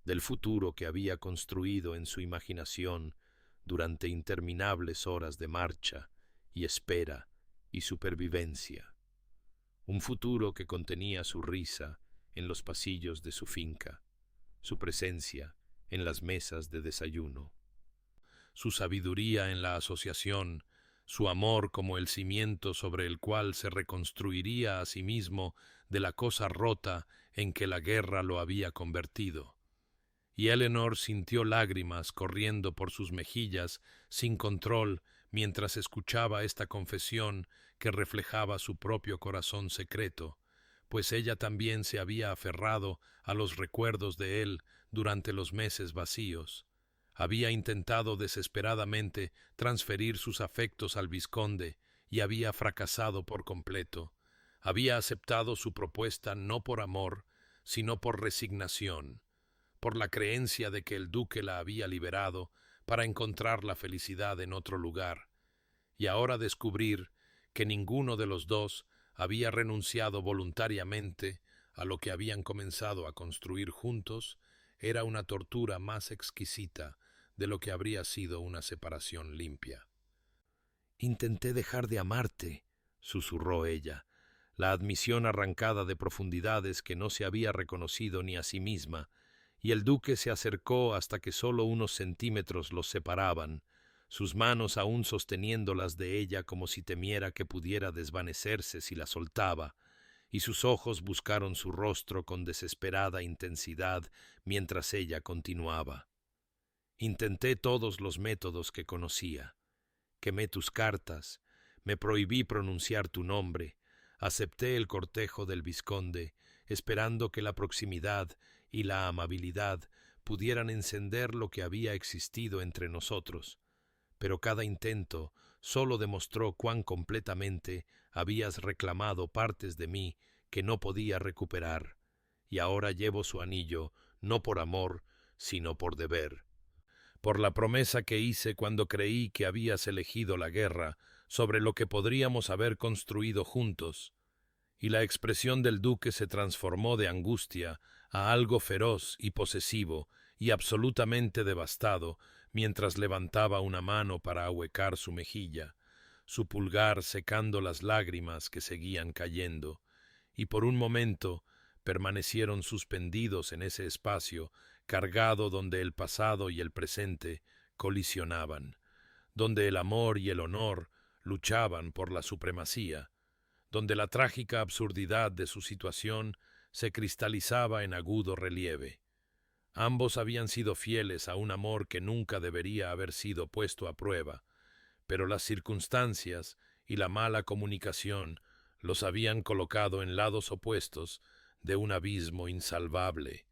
del futuro que había construido en su imaginación durante interminables horas de marcha y espera y supervivencia, un futuro que contenía su risa en los pasillos de su finca, su presencia en las mesas de desayuno, su sabiduría en la asociación, su amor como el cimiento sobre el cual se reconstruiría a sí mismo de la cosa rota en que la guerra lo había convertido. Y Eleanor sintió lágrimas corriendo por sus mejillas sin control mientras escuchaba esta confesión que reflejaba su propio corazón secreto, pues ella también se había aferrado a los recuerdos de él durante los meses vacíos. Había intentado desesperadamente transferir sus afectos al vizconde y había fracasado por completo. Había aceptado su propuesta no por amor, sino por resignación, por la creencia de que el duque la había liberado para encontrar la felicidad en otro lugar, y ahora descubrir que ninguno de los dos había renunciado voluntariamente a lo que habían comenzado a construir juntos, era una tortura más exquisita de lo que habría sido una separación limpia. «Intenté dejar de amarte», susurró ella, la admisión arrancada de profundidades que no se había reconocido ni a sí misma, y el duque se acercó hasta que solo unos centímetros los separaban, sus manos aún sosteniéndolas de ella como si temiera que pudiera desvanecerse si la soltaba, y sus ojos buscaron su rostro con desesperada intensidad mientras ella continuaba. «Intenté todos los métodos que conocía. Quemé tus cartas, me prohibí pronunciar tu nombre, acepté el cortejo del vizconde, esperando que la proximidad y la amabilidad pudieran encender lo que había existido entre nosotros, pero cada intento solo demostró cuán completamente habías reclamado partes de mí que no podía recuperar, y ahora llevo su anillo no por amor, sino por deber, por la promesa que hice cuando creí que habías elegido la guerra sobre lo que podríamos haber construido juntos». Y la expresión del duque se transformó de angustia a algo feroz y posesivo y absolutamente devastado, mientras levantaba una mano para ahuecar su mejilla, su pulgar secando las lágrimas que seguían cayendo, y por un momento permanecieron suspendidos en ese espacio cargado donde el pasado y el presente colisionaban, donde el amor y el honor luchaban por la supremacía, donde la trágica absurdidad de su situación se cristalizaba en agudo relieve. Ambos habían sido fieles a un amor que nunca debería haber sido puesto a prueba, pero las circunstancias y la mala comunicación los habían colocado en lados opuestos de un abismo insalvable.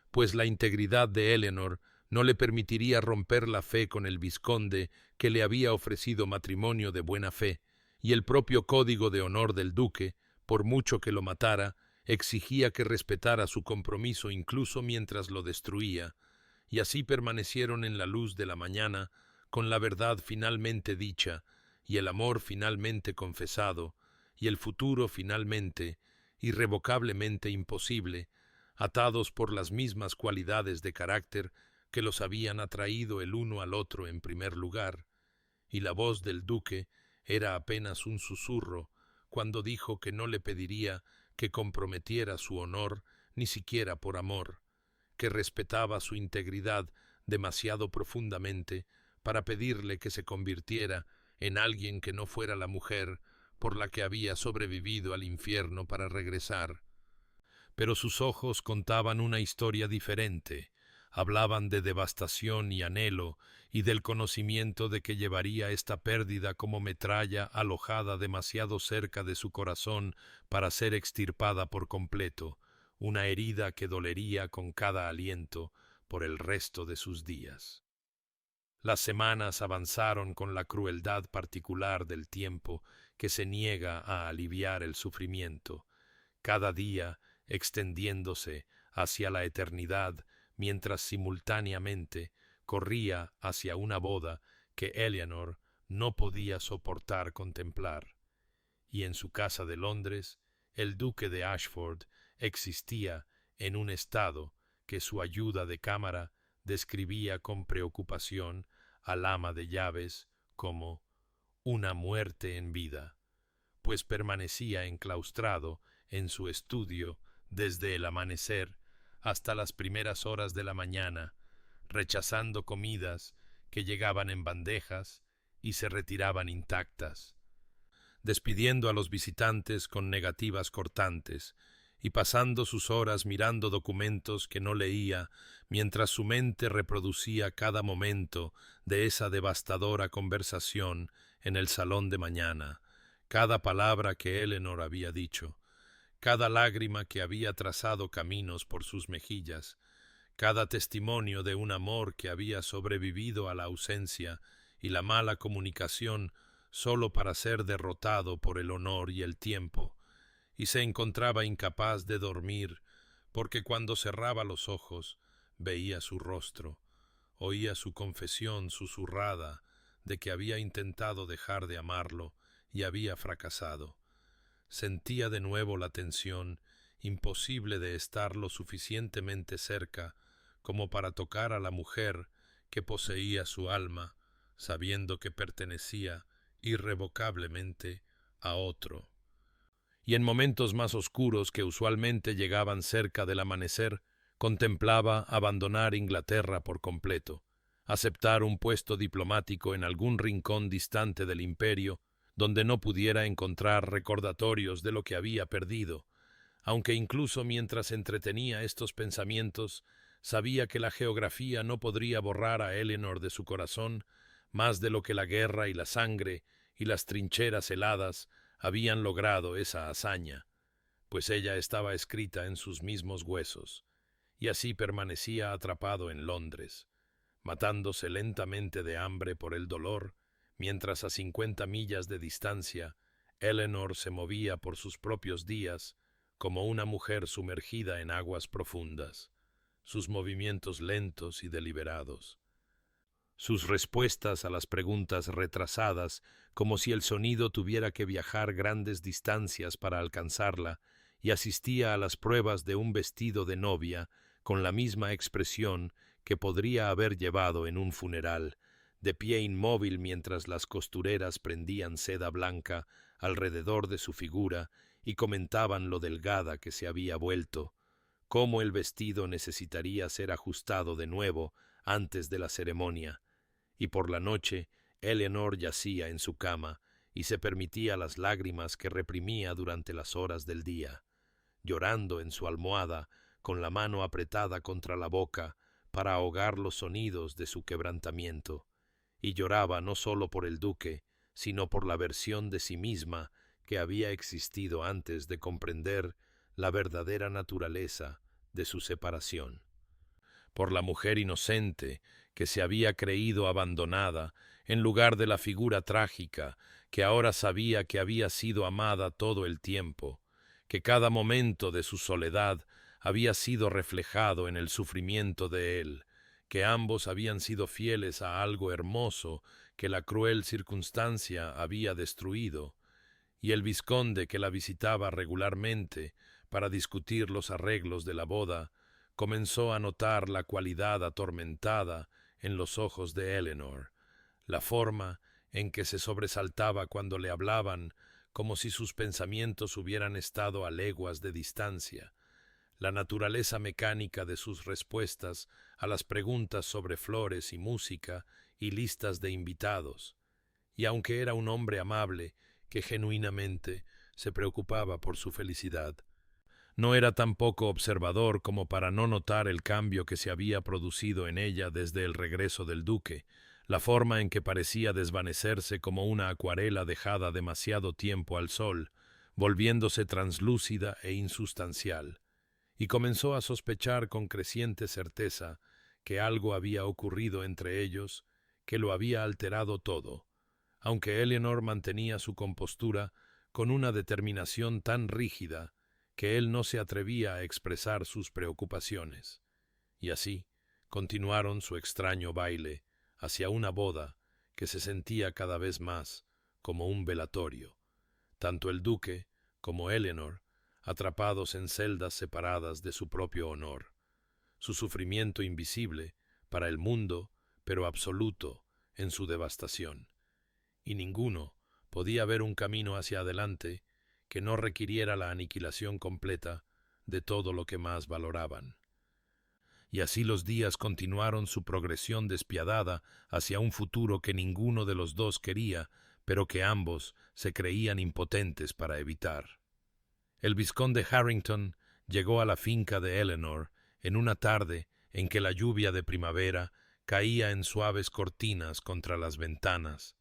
Pues la integridad de Eleanor no le permitiría romper la fe con el vizconde que le había ofrecido matrimonio de buena fe, y el propio código de honor del duque, por mucho que lo matara, exigía que respetara su compromiso incluso mientras lo destruía, y así permanecieron en la luz de la mañana, con la verdad finalmente dicha, y el amor finalmente confesado, y el futuro finalmente, irrevocablemente imposible, atados por las mismas cualidades de carácter que los habían atraído el uno al otro en primer lugar, y la voz del duque era apenas un susurro cuando dijo que no le pediría que comprometiera su honor ni siquiera por amor, que respetaba su integridad demasiado profundamente para pedirle que se convirtiera en alguien que no fuera la mujer por la que había sobrevivido al infierno para regresar. Pero sus ojos contaban una historia diferente, hablaban de devastación y anhelo, y del conocimiento de que llevaría esta pérdida como metralla alojada demasiado cerca de su corazón para ser extirpada por completo, una herida que dolería con cada aliento por el resto de sus días. Las semanas avanzaron con la crueldad particular del tiempo que se niega a aliviar el sufrimiento, cada día extendiéndose hacia la eternidad, mientras simultáneamente corría hacia una boda que Eleanor no podía soportar contemplar. Y en su casa de Londres, el duque de Ashford existía en un estado que su ayuda de cámara describía con preocupación al ama de llaves como una muerte en vida, pues permanecía enclaustrado en su estudio desde el amanecer hasta las primeras horas de la mañana, rechazando comidas que llegaban en bandejas y se retiraban intactas, despidiendo a los visitantes con negativas cortantes y pasando sus horas mirando documentos que no leía mientras su mente reproducía cada momento de esa devastadora conversación en el salón de mañana, cada palabra que Eleanor había dicho, cada lágrima que había trazado caminos por sus mejillas, cada testimonio de un amor que había sobrevivido a la ausencia y la mala comunicación solo para ser derrotado por el honor y el tiempo, y se encontraba incapaz de dormir, porque cuando cerraba los ojos veía su rostro, oía su confesión susurrada de que había intentado dejar de amarlo y había fracasado. Sentía de nuevo la tensión imposible de estar lo suficientemente cerca como para tocar a la mujer que poseía su alma, sabiendo que pertenecía irrevocablemente a otro. Y en momentos más oscuros que usualmente llegaban cerca del amanecer, contemplaba abandonar Inglaterra por completo, aceptar un puesto diplomático en algún rincón distante del imperio, donde no pudiera encontrar recordatorios de lo que había perdido, aunque incluso mientras entretenía estos pensamientos, sabía que la geografía no podría borrar a Eleanor de su corazón más de lo que la guerra y la sangre y las trincheras heladas habían logrado esa hazaña, pues ella estaba escrita en sus mismos huesos, y así permanecía atrapado en Londres, matándose lentamente de hambre por el dolor, mientras a 50 millas de distancia Eleanor se movía por sus propios días como una mujer sumergida en aguas profundas, sus movimientos lentos y deliberados, sus respuestas a las preguntas retrasadas, como si el sonido tuviera que viajar grandes distancias para alcanzarla, y asistía a las pruebas de un vestido de novia con la misma expresión que podría haber llevado en un funeral, de pie inmóvil mientras las costureras prendían seda blanca alrededor de su figura y comentaban lo delgada que se había vuelto, cómo el vestido necesitaría ser ajustado de nuevo antes de la ceremonia, y por la noche Eleanor yacía en su cama y se permitía las lágrimas que reprimía durante las horas del día, llorando en su almohada con la mano apretada contra la boca para ahogar los sonidos de su quebrantamiento, y lloraba no solo por el duque, sino por la versión de sí misma que había existido antes de comprender la verdadera naturaleza de su separación. Por la mujer inocente que se había creído abandonada en lugar de la figura trágica que ahora sabía que había sido amada todo el tiempo, que cada momento de su soledad había sido reflejado en el sufrimiento de él, que ambos habían sido fieles a algo hermoso que la cruel circunstancia había destruido, y el vizconde que la visitaba regularmente para discutir los arreglos de la boda, comenzó a notar la cualidad atormentada en los ojos de Eleanor, la forma en que se sobresaltaba cuando le hablaban como si sus pensamientos hubieran estado a leguas de distancia, la naturaleza mecánica de sus respuestas a las preguntas sobre flores y música y listas de invitados, y aunque era un hombre amable que genuinamente se preocupaba por su felicidad, no era tan poco observador como para no notar el cambio que se había producido en ella desde el regreso del duque, la forma en que parecía desvanecerse como una acuarela dejada demasiado tiempo al sol, volviéndose translúcida e insustancial, y comenzó a sospechar con creciente certeza que algo había ocurrido entre ellos que lo había alterado todo, aunque Eleanor mantenía su compostura con una determinación tan rígida que él no se atrevía a expresar sus preocupaciones. Y así continuaron su extraño baile hacia una boda que se sentía cada vez más como un velatorio. Tanto el duque como Eleanor, atrapados en celdas separadas de su propio honor. Su sufrimiento invisible para el mundo, pero absoluto en su devastación. Y ninguno podía ver un camino hacia adelante que no requiriera la aniquilación completa de todo lo que más valoraban. Y así los días continuaron su progresión despiadada hacia un futuro que ninguno de los dos quería, pero que ambos se creían impotentes para evitar. El vizconde Harrington llegó a la finca de Eleanor en una tarde en que la lluvia de primavera caía en suaves cortinas contra las ventanas,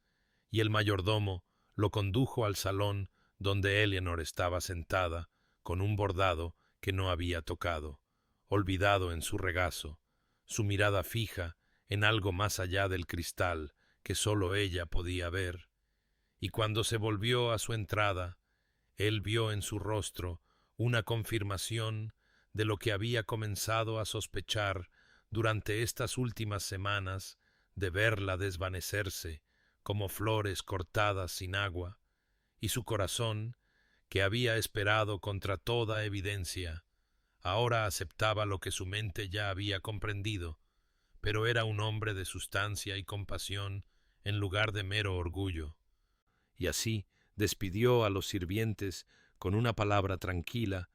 y el mayordomo lo condujo al salón donde Eleanor estaba sentada, con un bordado que no había tocado, olvidado en su regazo, su mirada fija en algo más allá del cristal que sólo ella podía ver, y cuando se volvió a su entrada, él vio en su rostro una confirmación de lo que había comenzado a sospechar durante estas últimas semanas de verla desvanecerse como flores cortadas sin agua, y su corazón, que había esperado contra toda evidencia, ahora aceptaba lo que su mente ya había comprendido, pero era un hombre de sustancia y compasión en lugar de mero orgullo. Y así despidió a los sirvientes con una palabra tranquila,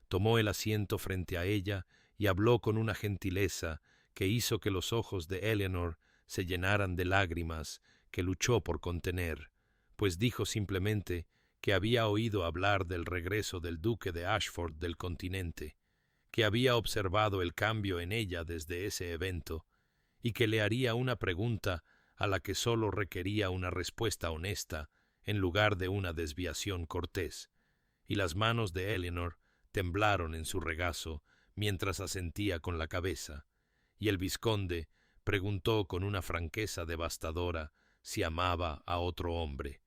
tomó el asiento frente a ella y habló con una gentileza que hizo que los ojos de Eleanor se llenaran de lágrimas que luchó por contener, pues dijo simplemente que había oído hablar del regreso del duque de Ashford del continente, que había observado el cambio en ella desde ese evento, y que le haría una pregunta a la que sólo requería una respuesta honesta en lugar de una desviación cortés, y las manos de Eleanor temblaron en su regazo mientras asentía con la cabeza, y el vizconde preguntó con una franqueza devastadora si amaba a otro hombre,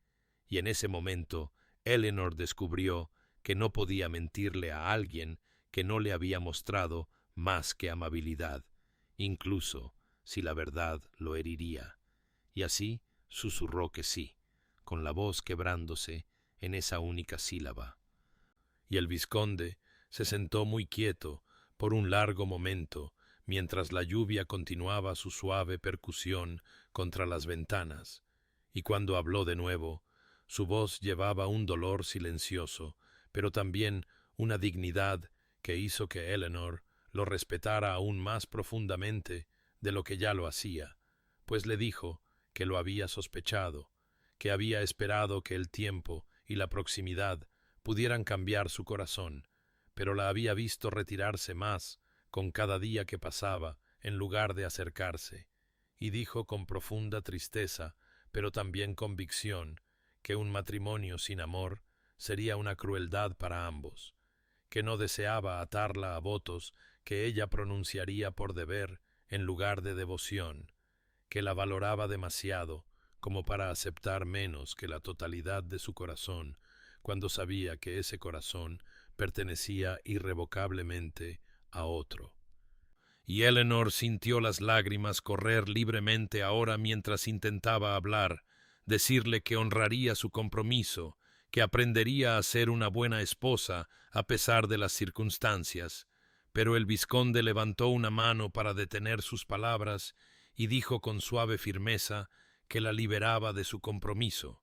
y en ese momento Eleanor descubrió que no podía mentirle a alguien que no le había mostrado más que amabilidad, incluso si la verdad lo heriría, y así susurró que sí, con la voz quebrándose en esa única sílaba. Y el vizconde se sentó muy quieto por un largo momento, mientras la lluvia continuaba su suave percusión contra las ventanas, y cuando habló de nuevo, su voz llevaba un dolor silencioso, pero también una dignidad que hizo que Eleanor lo respetara aún más profundamente de lo que ya lo hacía, pues le dijo que lo había sospechado, que había esperado que el tiempo y la proximidad pudieran cambiar su corazón, pero la había visto retirarse más con cada día que pasaba en lugar de acercarse, y dijo con profunda tristeza, pero también convicción, que un matrimonio sin amor sería una crueldad para ambos, que no deseaba atarla a votos que ella pronunciaría por deber en lugar de devoción, que la valoraba demasiado como para aceptar menos que la totalidad de su corazón, cuando sabía que ese corazón pertenecía irrevocablemente a otro. Y Eleanor sintió las lágrimas correr libremente ahora mientras intentaba hablar, decirle que honraría su compromiso, que aprendería a ser una buena esposa a pesar de las circunstancias. Pero el vizconde levantó una mano para detener sus palabras y dijo con suave firmeza que la liberaba de su compromiso,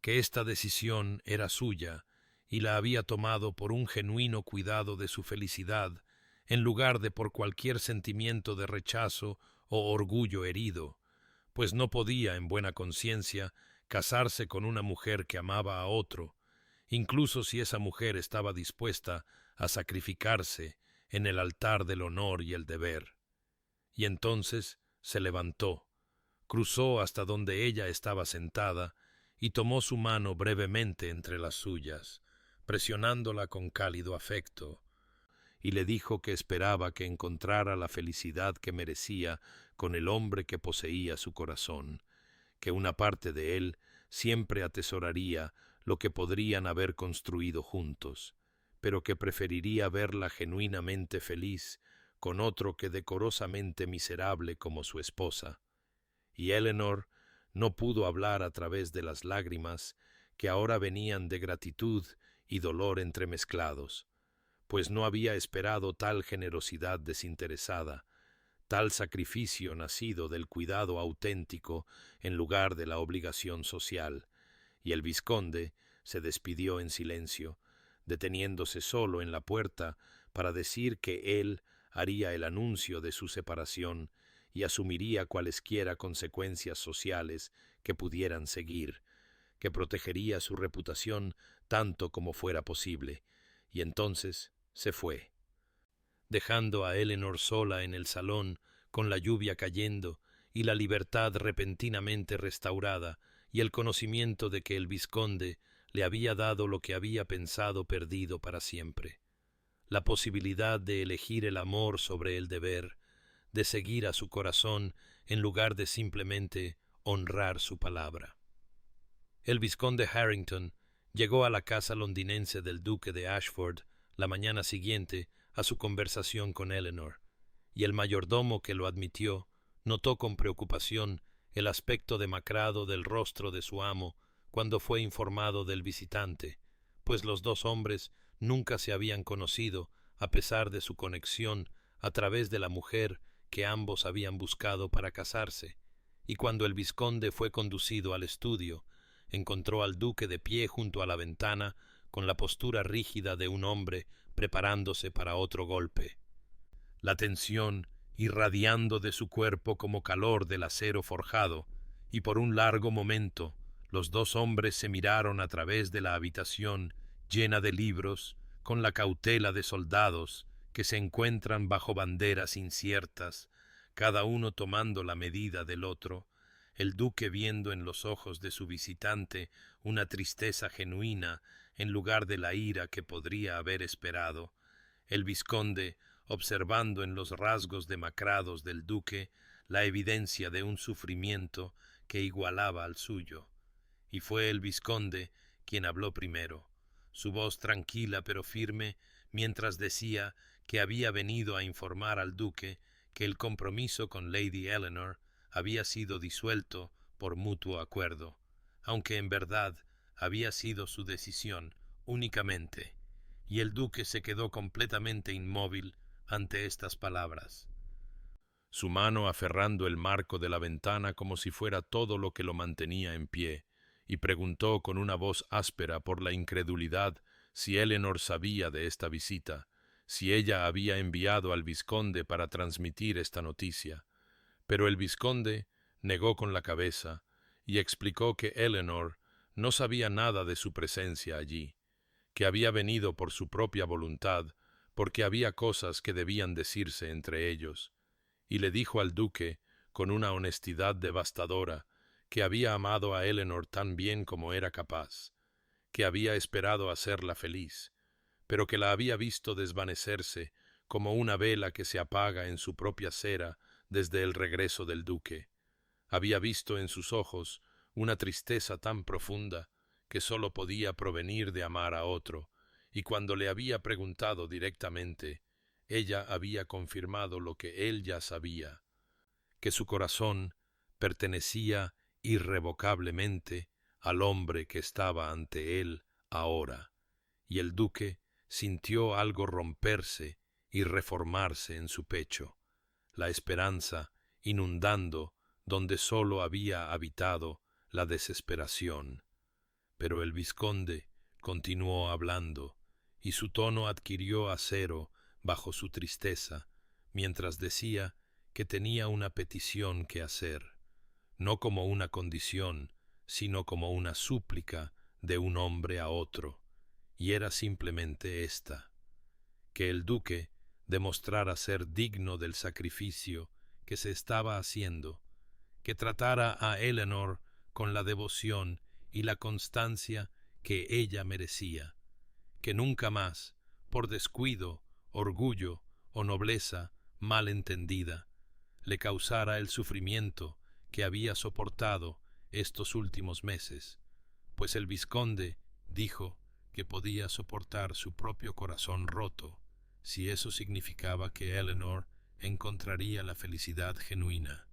que esta decisión era suya y la había tomado por un genuino cuidado de su felicidad, en lugar de por cualquier sentimiento de rechazo o orgullo herido, pues no podía, en buena conciencia, casarse con una mujer que amaba a otro, incluso si esa mujer estaba dispuesta a sacrificarse en el altar del honor y el deber. Y entonces se levantó, cruzó hasta donde ella estaba sentada y tomó su mano brevemente entre las suyas, presionándola con cálido afecto, y le dijo que esperaba que encontrara la felicidad que merecía con el hombre que poseía su corazón, que una parte de él siempre atesoraría lo que podrían haber construido juntos, pero que preferiría verla genuinamente feliz con otro que decorosamente miserable como su esposa. Y Eleanor no pudo hablar a través de las lágrimas que ahora venían de gratitud y dolor entremezclados, pues no había esperado tal generosidad desinteresada, tal sacrificio nacido del cuidado auténtico en lugar de la obligación social, y el vizconde se despidió en silencio, deteniéndose solo en la puerta para decir que él haría el anuncio de su separación y asumiría cualesquiera consecuencias sociales que pudieran seguir, que protegería su reputación tanto como fuera posible, y entonces se fue, dejando a Eleanor sola en el salón, con la lluvia cayendo y la libertad repentinamente restaurada, y el conocimiento de que el vizconde le había dado lo que había pensado perdido para siempre, la posibilidad de elegir el amor sobre el deber, de seguir a su corazón en lugar de simplemente honrar su palabra. El vizconde Harrington llegó a la casa londinense del duque de Ashford la mañana siguiente a su conversación con Eleanor, y el mayordomo que lo admitió notó con preocupación el aspecto demacrado del rostro de su amo cuando fue informado del visitante, pues los dos hombres nunca se habían conocido a pesar de su conexión a través de la mujer que ambos habían buscado para casarse, y cuando el vizconde fue conducido al estudio, encontró al duque de pie junto a la ventana con la postura rígida de un hombre preparándose para otro golpe, la tensión irradiando de su cuerpo como calor del acero forjado, y por un largo momento los dos hombres se miraron a través de la habitación llena de libros, con la cautela de soldados que se encuentran bajo banderas inciertas, cada uno tomando la medida del otro, el duque viendo en los ojos de su visitante una tristeza genuina en lugar de la ira que podría haber esperado, el vizconde observando en los rasgos demacrados del duque la evidencia de un sufrimiento que igualaba al suyo. Y fue el vizconde quien habló primero, su voz tranquila pero firme, mientras decía que había venido a informar al duque que el compromiso con Lady Eleanor había sido disuelto por mutuo acuerdo, aunque en verdad había sido su decisión únicamente, y el duque se quedó completamente inmóvil ante estas palabras. su mano aferrando el marco de la ventana como si fuera todo lo que lo mantenía en pie, y preguntó con una voz áspera por la incredulidad si Eleanor sabía de esta visita, si ella había enviado al vizconde para transmitir esta noticia. Pero el vizconde negó con la cabeza y explicó que Eleanor no sabía nada de su presencia allí, que había venido por su propia voluntad, porque había cosas que debían decirse entre ellos, y le dijo al duque, con una honestidad devastadora, que había amado a Eleanor tan bien como era capaz, que había esperado hacerla feliz, pero que la había visto desvanecerse como una vela que se apaga en su propia cera desde el regreso del duque. Había visto en sus ojos una tristeza tan profunda que sólo podía provenir de amar a otro, y cuando le había preguntado directamente, ella había confirmado lo que él ya sabía, que su corazón pertenecía irrevocablemente al hombre que estaba ante él ahora, y el duque sintió algo romperse y reformarse en su pecho, la esperanza inundando donde sólo había habitado la desesperación. Pero el vizconde continuó hablando, y su tono adquirió acero bajo su tristeza, mientras decía que tenía una petición que hacer, no como una condición, sino como una súplica de un hombre a otro, y era simplemente esta: que el duque demostrara ser digno del sacrificio que se estaba haciendo, que tratara a Eleanor con la devoción y la constancia que ella merecía, que nunca más, por descuido, orgullo o nobleza mal entendida, le causara el sufrimiento que había soportado estos últimos meses, pues el vizconde dijo que podía soportar su propio corazón roto, si eso significaba que Eleanor encontraría la felicidad genuina.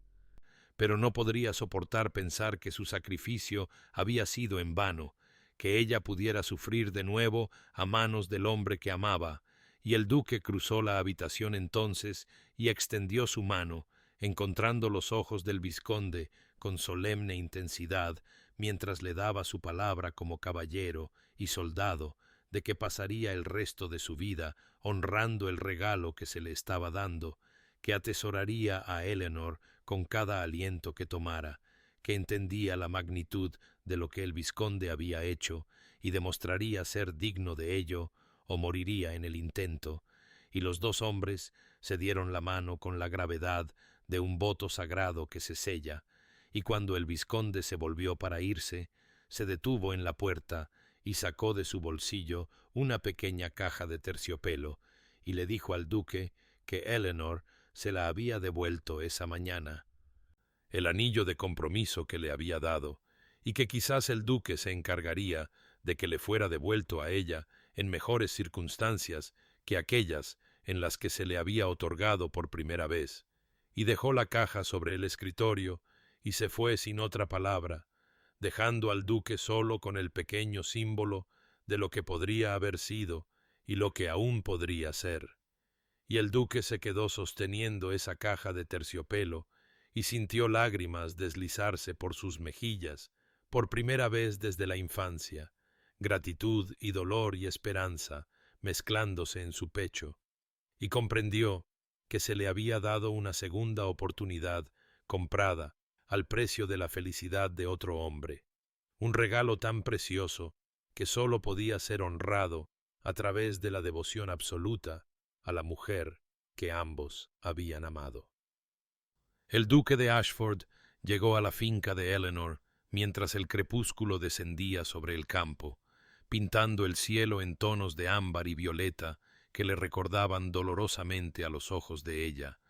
Pero no podría soportar pensar que su sacrificio había sido en vano, que ella pudiera sufrir de nuevo a manos del hombre que amaba, y el duque cruzó la habitación entonces y extendió su mano, encontrando los ojos del vizconde con solemne intensidad, mientras le daba su palabra como caballero y soldado de que pasaría el resto de su vida honrando el regalo que se le estaba dando, que atesoraría a Eleanor con cada aliento que tomara, que entendía la magnitud de lo que el vizconde había hecho y demostraría ser digno de ello o moriría en el intento, y los dos hombres se dieron la mano con la gravedad de un voto sagrado que se sella, y cuando el vizconde se volvió para irse, se detuvo en la puerta y sacó de su bolsillo una pequeña caja de terciopelo, y le dijo al duque que Eleanor se la había devuelto esa mañana, el anillo de compromiso que le había dado, y que quizás el duque se encargaría de que le fuera devuelto a ella en mejores circunstancias que aquellas en las que se le había otorgado por primera vez, y dejó la caja sobre el escritorio y se fue sin otra palabra, dejando al duque solo con el pequeño símbolo de lo que podría haber sido y lo que aún podría ser. Y el duque se quedó sosteniendo esa caja de terciopelo y sintió lágrimas deslizarse por sus mejillas por primera vez desde la infancia, gratitud y dolor y esperanza mezclándose en su pecho, y comprendió que se le había dado una segunda oportunidad comprada al precio de la felicidad de otro hombre, un regalo tan precioso que sólo podía ser honrado a través de la devoción absoluta a la mujer que ambos habían amado. El duque de Ashford llegó a la finca de Eleanor mientras el crepúsculo descendía sobre el campo, pintando el cielo en tonos de ámbar y violeta que le recordaban dolorosamente a los ojos de ella,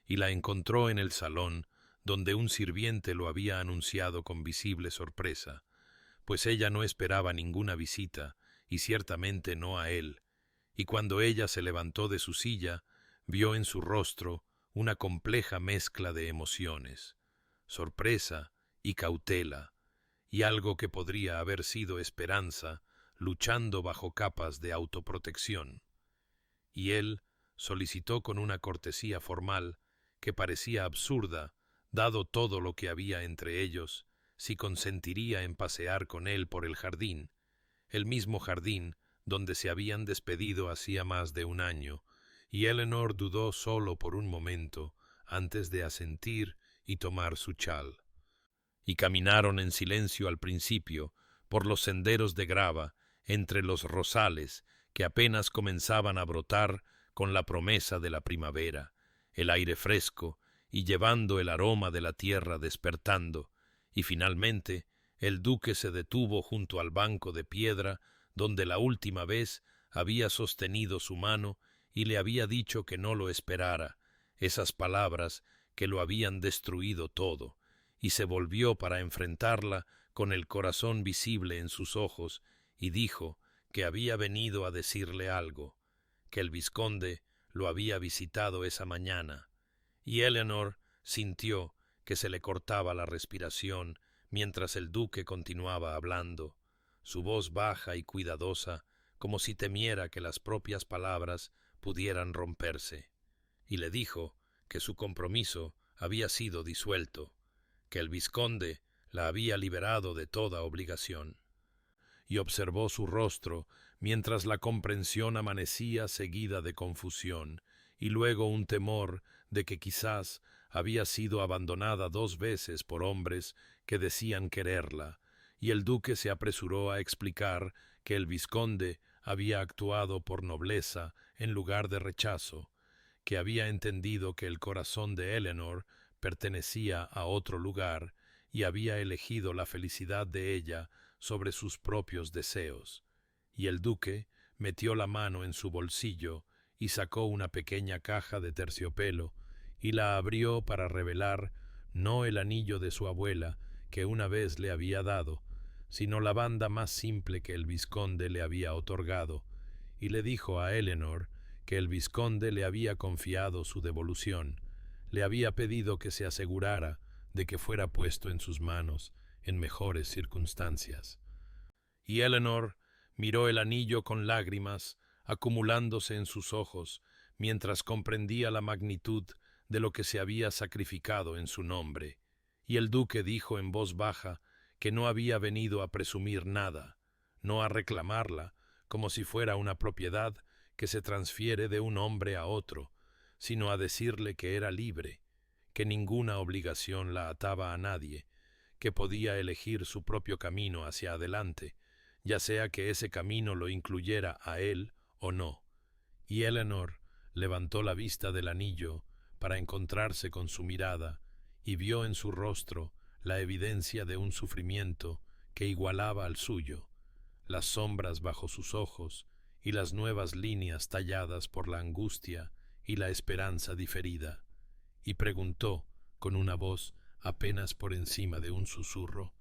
y la encontró en el salón donde un sirviente lo había anunciado con visible sorpresa, pues ella no esperaba ninguna visita, y ciertamente no a él, y cuando ella se levantó de su silla, vio en su rostro una compleja mezcla de emociones, sorpresa y cautela, y algo que podría haber sido esperanza luchando bajo capas de autoprotección. Y él solicitó con una cortesía formal que parecía absurda, dado todo lo que había entre ellos, si consentiría en pasear con él por el jardín, el mismo jardín donde se habían despedido hacía más de un año, y Eleanor dudó solo por un momento antes de asentir y tomar su chal. Y caminaron en silencio al principio por los senderos de grava, entre los rosales que apenas comenzaban a brotar con la promesa de la primavera, el aire fresco y llevando el aroma de la tierra despertando, y finalmente el duque se detuvo junto al banco de piedra donde la última vez había sostenido su mano y le había dicho que no lo esperara, esas palabras que lo habían destruido todo, y se volvió para enfrentarla con el corazón visible en sus ojos, y dijo que había venido a decirle algo, que el vizconde lo había visitado esa mañana, y Eleanor sintió que se le cortaba la respiración mientras el duque continuaba hablando, su voz baja y cuidadosa, como si temiera que las propias palabras pudieran romperse, y le dijo que su compromiso había sido disuelto, que el vizconde la había liberado de toda obligación. Y observó su rostro mientras la comprensión amanecía seguida de confusión, y luego un temor de que quizás había sido abandonada 2 veces por hombres que decían quererla, y el duque se apresuró a explicar que el vizconde había actuado por nobleza en lugar de rechazo, que había entendido que el corazón de Eleanor pertenecía a otro lugar y había elegido la felicidad de ella sobre sus propios deseos. Y el duque metió la mano en su bolsillo y sacó una pequeña caja de terciopelo y la abrió para revelar no el anillo de su abuela que una vez le había dado, sino la banda más simple que el vizconde le había otorgado, y le dijo a Eleanor que el vizconde le había confiado su devolución, le había pedido que se asegurara de que fuera puesto en sus manos en mejores circunstancias. Y Eleanor miró el anillo con lágrimas acumulándose en sus ojos, mientras comprendía la magnitud de lo que se había sacrificado en su nombre. Y el duque dijo en voz baja que no había venido a presumir nada, no a reclamarla, como si fuera una propiedad que se transfiere de un hombre a otro, sino a decirle que era libre, que ninguna obligación la ataba a nadie, que podía elegir su propio camino hacia adelante, ya sea que ese camino lo incluyera a él o no. Y Eleanor levantó la vista del anillo para encontrarse con su mirada y vio en su rostro la evidencia de un sufrimiento que igualaba al suyo, las sombras bajo sus ojos y las nuevas líneas talladas por la angustia y la esperanza diferida, y preguntó con una voz apenas por encima de un susurro,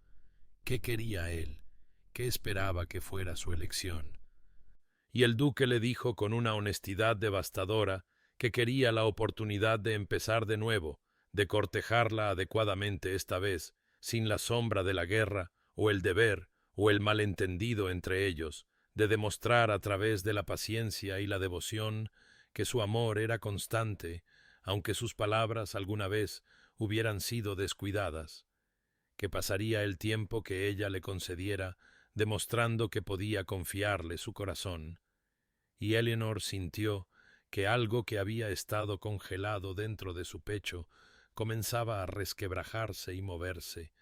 ¿qué quería él? ¿Qué esperaba que fuera su elección? Y el duque le dijo con una honestidad devastadora que quería la oportunidad de empezar de nuevo, de cortejarla adecuadamente esta vez, sin la sombra de la guerra, o el deber, o el malentendido entre ellos, de demostrar a través de la paciencia y la devoción que su amor era constante, aunque sus palabras alguna vez hubieran sido descuidadas, que pasaría el tiempo que ella le concediera, demostrando que podía confiarle su corazón. Y Eleanor sintió que algo que había estado congelado dentro de su pecho comenzaba a resquebrajarse y moverse,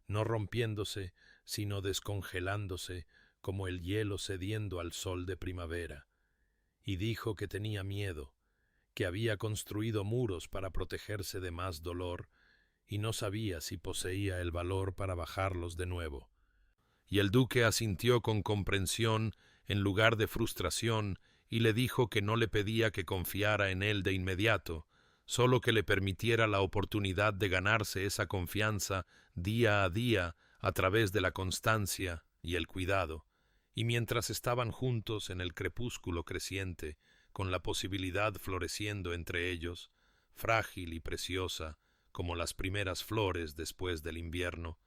no rompiéndose, sino descongelándose como el hielo cediendo al sol de primavera. Y dijo que tenía miedo, que había construido muros para protegerse de más dolor, y no sabía si poseía el valor para bajarlos de nuevo. Y el duque asintió con comprensión en lugar de frustración, y le dijo que no le pedía que confiara en él de inmediato, solo que le permitiera la oportunidad de ganarse esa confianza día a día a través de la constancia y el cuidado. Y mientras estaban juntos en el crepúsculo creciente, con la posibilidad floreciendo entre ellos, frágil y preciosa como las primeras flores después del invierno,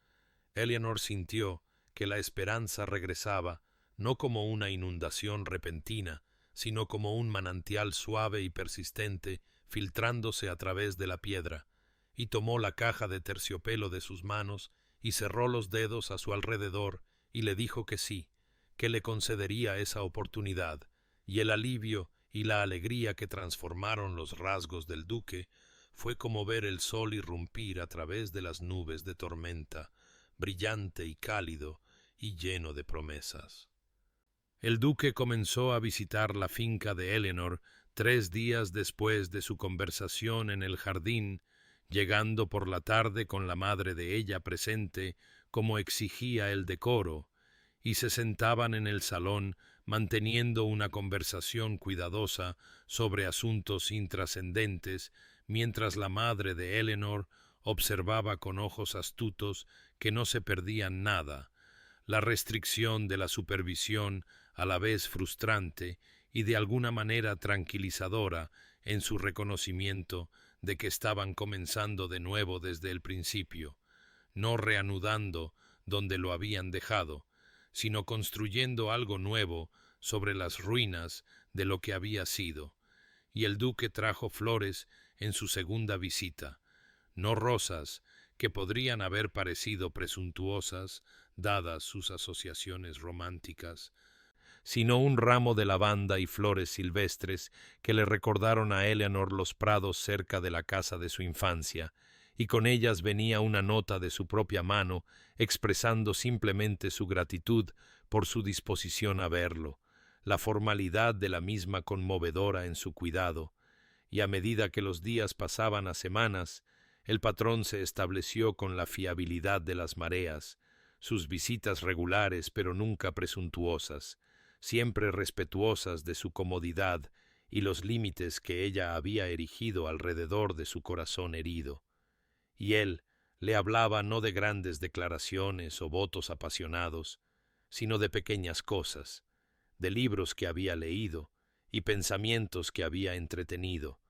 Eleanor sintió que la esperanza regresaba no como una inundación repentina, sino como un manantial suave y persistente filtrándose a través de la piedra, y tomó la caja de terciopelo de sus manos y cerró los dedos a su alrededor y le dijo que sí, que le concedería esa oportunidad, y el alivio y la alegría que transformaron los rasgos del duque fue como ver el sol irrumpir a través de las nubes de tormenta, brillante y cálido y lleno de promesas. El duque comenzó a visitar la finca de Eleanor 3 días después de su conversación en el jardín, llegando por la tarde con la madre de ella presente, como exigía el decoro, y se sentaban en el salón manteniendo una conversación cuidadosa sobre asuntos intrascendentes, mientras la madre de Eleanor observaba con ojos astutos que no se perdían nada, la restricción de la supervisión a la vez frustrante y de alguna manera tranquilizadora en su reconocimiento de que estaban comenzando de nuevo desde el principio, no reanudando donde lo habían dejado, sino construyendo algo nuevo sobre las ruinas de lo que había sido. Y el duque trajo flores en su segunda visita, no rosas, que podrían haber parecido presuntuosas, dadas sus asociaciones románticas, sino un ramo de lavanda y flores silvestres que le recordaron a Eleanor los prados cerca de la casa de su infancia, y con ellas venía una nota de su propia mano, expresando simplemente su gratitud por su disposición a verlo, la formalidad de la misma conmovedora en su cuidado, y a medida que los días pasaban a semanas, el patrón se estableció con la fiabilidad de las mareas, sus visitas regulares pero nunca presuntuosas, siempre respetuosas de su comodidad y los límites que ella había erigido alrededor de su corazón herido. Y él le hablaba no de grandes declaraciones o votos apasionados, sino de pequeñas cosas, de libros que había leído y pensamientos que había entretenido,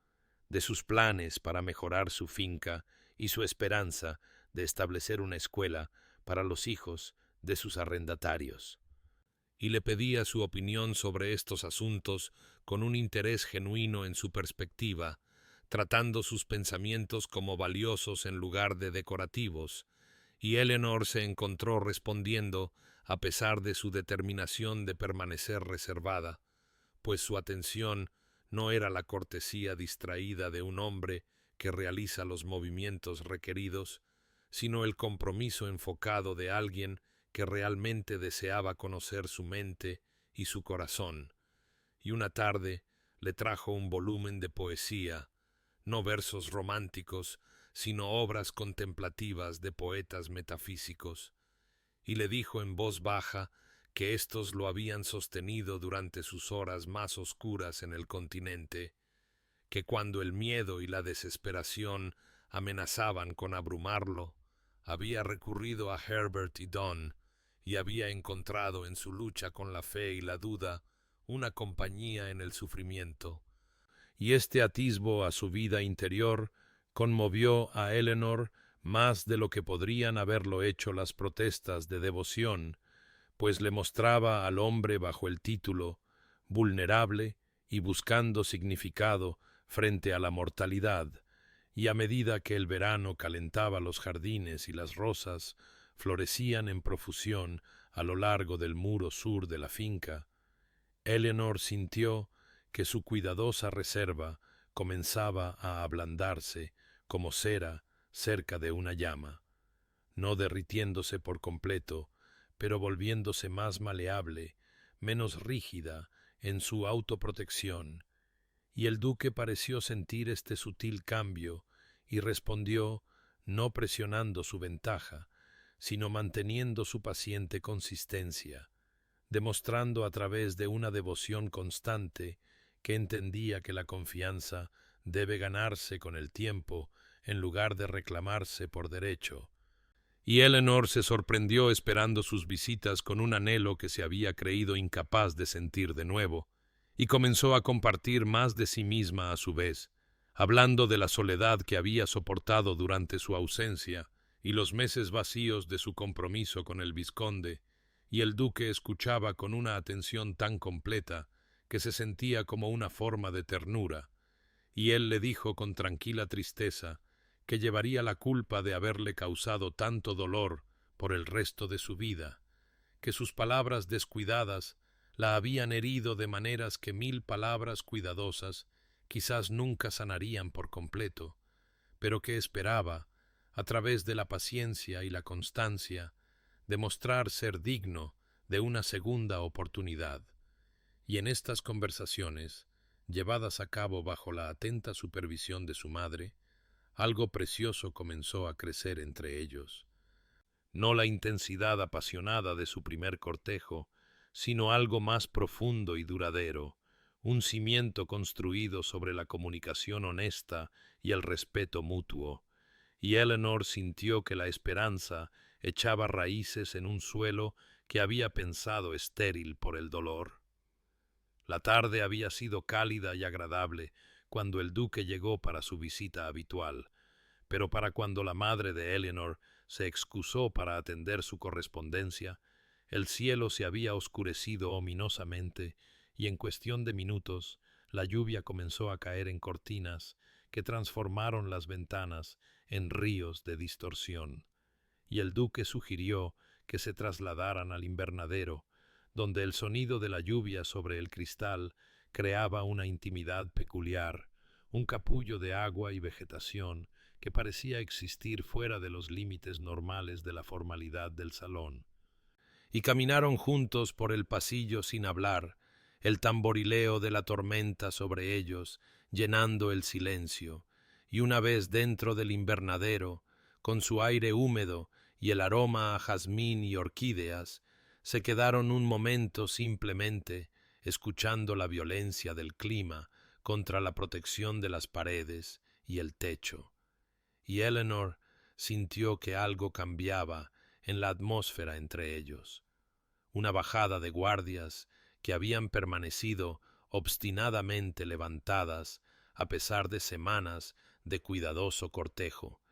de sus planes para mejorar su finca y su esperanza de establecer una escuela para los hijos de sus arrendatarios. Y le pedía su opinión sobre estos asuntos con un interés genuino en su perspectiva, tratando sus pensamientos como valiosos en lugar de decorativos, y Eleanor se encontró respondiendo a pesar de su determinación de permanecer reservada, pues su atención no era la cortesía distraída de un hombre que realiza los movimientos requeridos, sino el compromiso enfocado de alguien que realmente deseaba conocer su mente y su corazón. Y una tarde le trajo un volumen de poesía, no versos románticos, sino obras contemplativas de poetas metafísicos, y le dijo en voz baja que éstos lo habían sostenido durante sus horas más oscuras en el continente, que cuando el miedo y la desesperación amenazaban con abrumarlo, había recurrido a Herbert y Donne, y había encontrado en su lucha con la fe y la duda una compañía en el sufrimiento. Y este atisbo a su vida interior conmovió a Eleanor más de lo que podrían haberlo hecho las protestas de devoción, pues le mostraba al hombre bajo el título vulnerable y buscando significado frente a la mortalidad, y a medida que el verano calentaba los jardines y las rosas florecían en profusión a lo largo del muro sur de la finca, Eleanor sintió que su cuidadosa reserva comenzaba a ablandarse como cera cerca de una llama, no derritiéndose por completo, pero volviéndose más maleable, menos rígida en su autoprotección, y el duque pareció sentir este sutil cambio y respondió no presionando su ventaja, sino manteniendo su paciente consistencia, demostrando a través de una devoción constante que entendía que la confianza debe ganarse con el tiempo en lugar de reclamarse por derecho. Y Eleanor se sorprendió esperando sus visitas con un anhelo que se había creído incapaz de sentir de nuevo, y comenzó a compartir más de sí misma a su vez, hablando de la soledad que había soportado durante su ausencia y los meses vacíos de su compromiso con el vizconde, y el duque escuchaba con una atención tan completa que se sentía como una forma de ternura, y él le dijo con tranquila tristeza que llevaría la culpa de haberle causado tanto dolor por el resto de su vida, que sus palabras descuidadas la habían herido de maneras que 1000 palabras cuidadosas quizás nunca sanarían por completo, pero que esperaba, a través de la paciencia y la constancia, demostrar ser digno de una segunda oportunidad. Y en estas conversaciones, llevadas a cabo bajo la atenta supervisión de su madre, algo precioso comenzó a crecer entre ellos. No la intensidad apasionada de su primer cortejo, sino algo más profundo y duradero, un cimiento construido sobre la comunicación honesta y el respeto mutuo, y Eleanor sintió que la esperanza echaba raíces en un suelo que había pensado estéril por el dolor. La tarde había sido cálida y agradable cuando el duque llegó para su visita habitual, pero para cuando la madre de Eleanor se excusó para atender su correspondencia, el cielo se había oscurecido ominosamente y en cuestión de minutos la lluvia comenzó a caer en cortinas que transformaron las ventanas en ríos de distorsión, y el duque sugirió que se trasladaran al invernadero, donde el sonido de la lluvia sobre el cristal creaba una intimidad peculiar, un capullo de agua y vegetación que parecía existir fuera de los límites normales de la formalidad del salón. Y caminaron juntos por el pasillo sin hablar, el tamborileo de la tormenta sobre ellos, llenando el silencio, y una vez dentro del invernadero, con su aire húmedo y el aroma a jazmín y orquídeas, se quedaron un momento simplemente escuchando la violencia del clima contra la protección de las paredes y el techo. Y Eleanor sintió que algo cambiaba en la atmósfera entre ellos. Una bajada de guardias que habían permanecido obstinadamente levantadas a pesar de semanas de cuidadoso cortejo,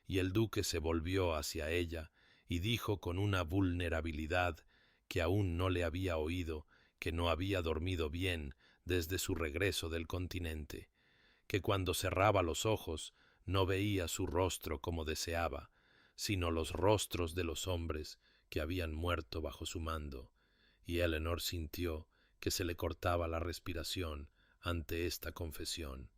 y el duque se volvió hacia ella y dijo con una vulnerabilidad que aún no le había oído, que no había dormido bien desde su regreso del continente, que cuando cerraba los ojos no veía su rostro como deseaba, sino los rostros de los hombres que habían muerto bajo su mando, y Eleanor sintió que se le cortaba la respiración ante esta confesión.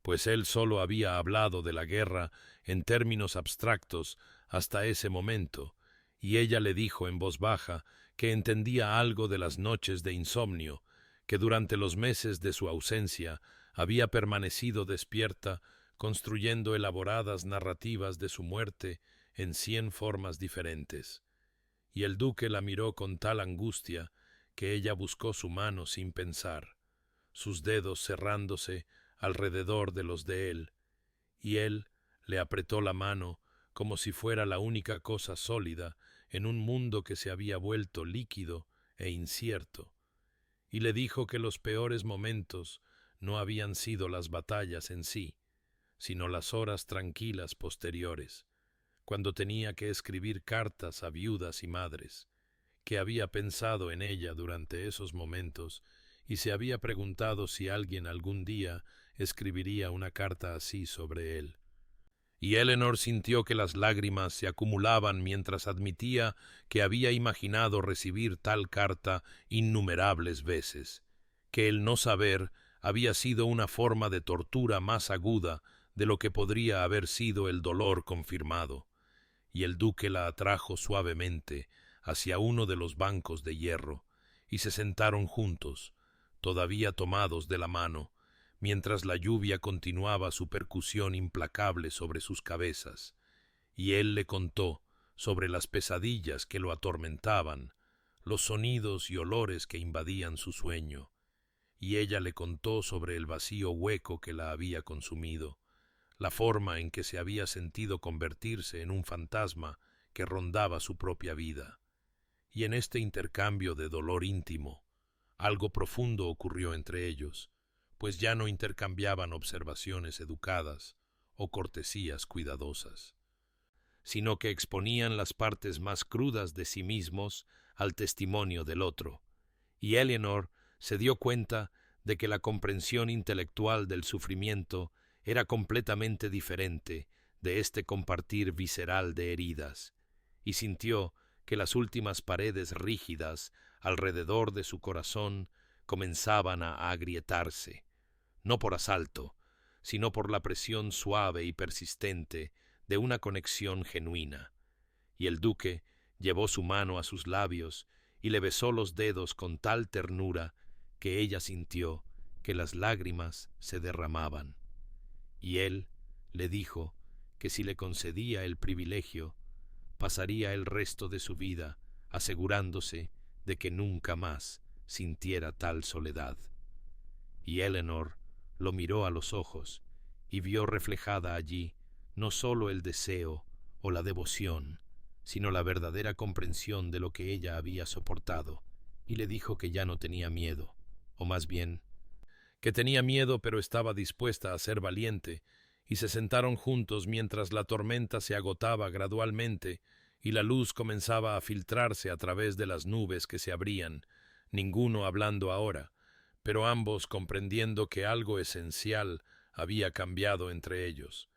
Pues él solo había hablado de la guerra en términos abstractos hasta ese momento, y ella le dijo en voz baja que entendía algo de las noches de insomnio, que durante los meses de su ausencia había permanecido despierta construyendo elaboradas narrativas de su muerte en 100 formas diferentes. Y el duque la miró con tal angustia que ella buscó su mano sin pensar, sus dedos cerrándose alrededor de los de él, y él le apretó la mano como si fuera la única cosa sólida en un mundo que se había vuelto líquido e incierto, y le dijo que los peores momentos no habían sido las batallas en sí, sino las horas tranquilas posteriores, cuando tenía que escribir cartas a viudas y madres, que había pensado en ella durante esos momentos y se había preguntado si alguien algún día escribiría una carta así sobre él. Y Eleanor sintió que las lágrimas se acumulaban mientras admitía que había imaginado recibir tal carta innumerables veces, que el no saber había sido una forma de tortura más aguda de lo que podría haber sido el dolor confirmado, y el duque la atrajo suavemente hacia uno de los bancos de hierro, y se sentaron juntos, todavía tomados de la mano, mientras la lluvia continuaba su percusión implacable sobre sus cabezas, y él le contó sobre las pesadillas que lo atormentaban, los sonidos y olores que invadían su sueño, y ella le contó sobre el vacío hueco que la había consumido, la forma en que se había sentido convertirse en un fantasma que rondaba su propia vida. Y en este intercambio de dolor íntimo, algo profundo ocurrió entre ellos, pues ya no intercambiaban observaciones educadas o cortesías cuidadosas, sino que exponían las partes más crudas de sí mismos al testimonio del otro, y Eleanor se dio cuenta de que la comprensión intelectual del sufrimiento era completamente diferente de este compartir visceral de heridas, y sintió que las últimas paredes rígidas alrededor de su corazón comenzaban a agrietarse, no por asalto, sino por la presión suave y persistente de una conexión genuina. Y el duque llevó su mano a sus labios y le besó los dedos con tal ternura que ella sintió que las lágrimas se derramaban. Y él le dijo que si le concedía el privilegio, pasaría el resto de su vida asegurándose de que nunca más sintiera tal soledad. Y Eleanor lo miró a los ojos y vio reflejada allí no sólo el deseo o la devoción, sino la verdadera comprensión de lo que ella había soportado, y le dijo que ya no tenía miedo, o más bien, que tenía miedo pero estaba dispuesta a ser valiente, y se sentaron juntos mientras la tormenta se agotaba gradualmente y la luz comenzaba a filtrarse a través de las nubes que se abrían, ninguno hablando ahora, pero ambos comprendiendo que algo esencial había cambiado entre ellos,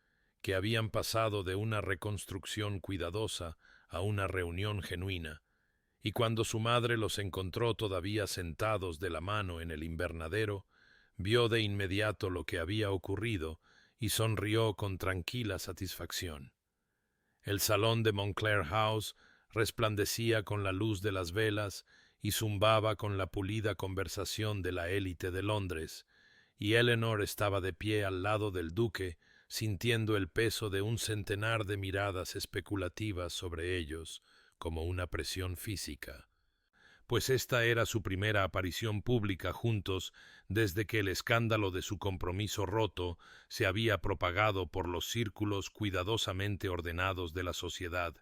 que habían pasado de una reconstrucción cuidadosa a una reunión genuina, y cuando su madre los encontró todavía sentados de la mano en el invernadero, vio de inmediato lo que había ocurrido y sonrió con tranquila satisfacción. El salón de Montclair House resplandecía con la luz de las velas y zumbaba con la pulida conversación de la élite de Londres, y Eleanor estaba de pie al lado del duque, sintiendo el peso de un centenar de miradas especulativas sobre ellos, como una presión física, pues esta era su primera aparición pública juntos desde que el escándalo de su compromiso roto se había propagado por los círculos cuidadosamente ordenados de la sociedad,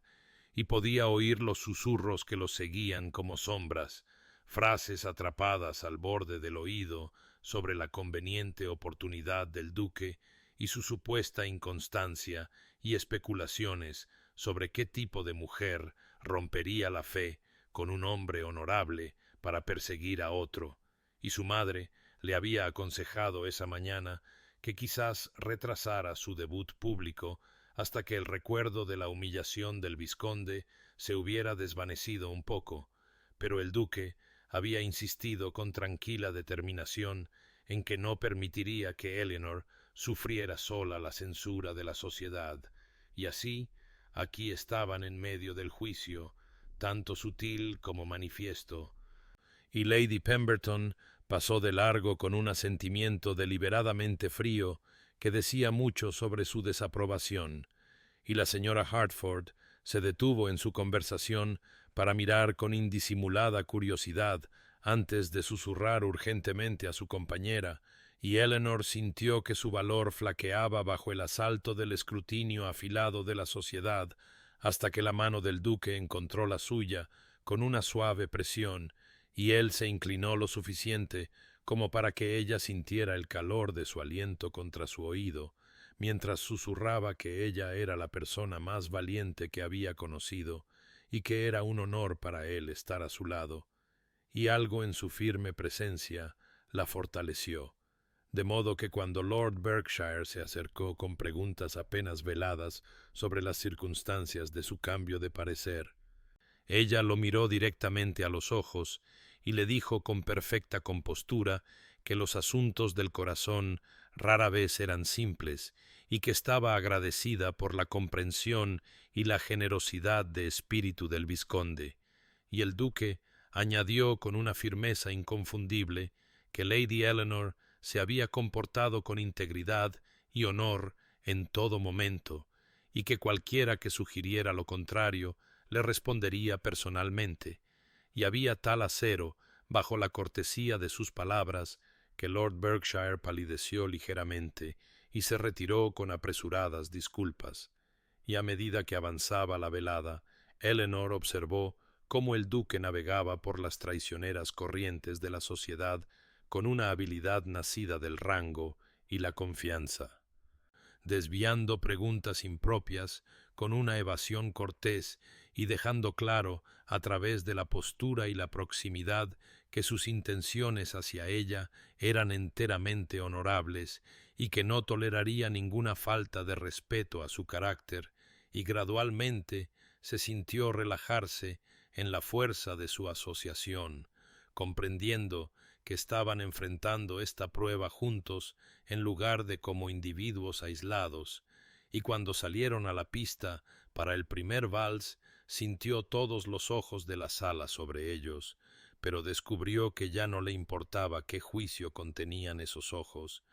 y podía oír los susurros que los seguían como sombras, frases atrapadas al borde del oído sobre la conveniente oportunidad del duque y su supuesta inconstancia, y especulaciones sobre qué tipo de mujer rompería la fe con un hombre honorable para perseguir a otro, y su madre le había aconsejado esa mañana que quizás retrasara su debut público hasta que el recuerdo de la humillación del vizconde se hubiera desvanecido un poco, pero el duque había insistido con tranquila determinación en que no permitiría que Eleanor sufriera sola la censura de la sociedad, y así aquí estaban en medio del juicio, tanto sutil como manifiesto, y Lady Pemberton pasó de largo con un asentimiento deliberadamente frío que decía mucho sobre su desaprobación, y la señora Hartford se detuvo en su conversación para mirar con indisimulada curiosidad antes de susurrar urgentemente a su compañera, y Eleanor sintió que su valor flaqueaba bajo el asalto del escrutinio afilado de la sociedad, hasta que la mano del duque encontró la suya con una suave presión, y él se inclinó lo suficiente como para que ella sintiera el calor de su aliento contra su oído, mientras susurraba que ella era la persona más valiente que había conocido, y que era un honor para él estar a su lado, y algo en su firme presencia la fortaleció, de modo que cuando Lord Berkshire se acercó con preguntas apenas veladas sobre las circunstancias de su cambio de parecer, ella lo miró directamente a los ojos y le dijo con perfecta compostura que los asuntos del corazón rara vez eran simples y que estaba agradecida por la comprensión y la generosidad de espíritu del vizconde, y el duque añadió con una firmeza inconfundible que Lady Eleanor se había comportado con integridad y honor en todo momento, y que cualquiera que sugiriera lo contrario le respondería personalmente, y había tal acero bajo la cortesía de sus palabras que Lord Berkshire palideció ligeramente y se retiró con apresuradas disculpas, y a medida que avanzaba la velada, Eleanor observó cómo el duque navegaba por las traicioneras corrientes de la sociedad con una habilidad nacida del rango y la confianza, desviando preguntas impropias con una evasión cortés y dejando claro, a través de la postura y la proximidad, que sus intenciones hacia ella eran enteramente honorables y que no toleraría ninguna falta de respeto a su carácter, y gradualmente se sintió relajarse en la fuerza de su asociación, comprendiendo que estaban enfrentando esta prueba juntos en lugar de como individuos aislados, y cuando salieron a la pista para el primer vals, sintió todos los ojos de la sala sobre ellos, pero descubrió que ya no le importaba qué juicio contenían esos ojos,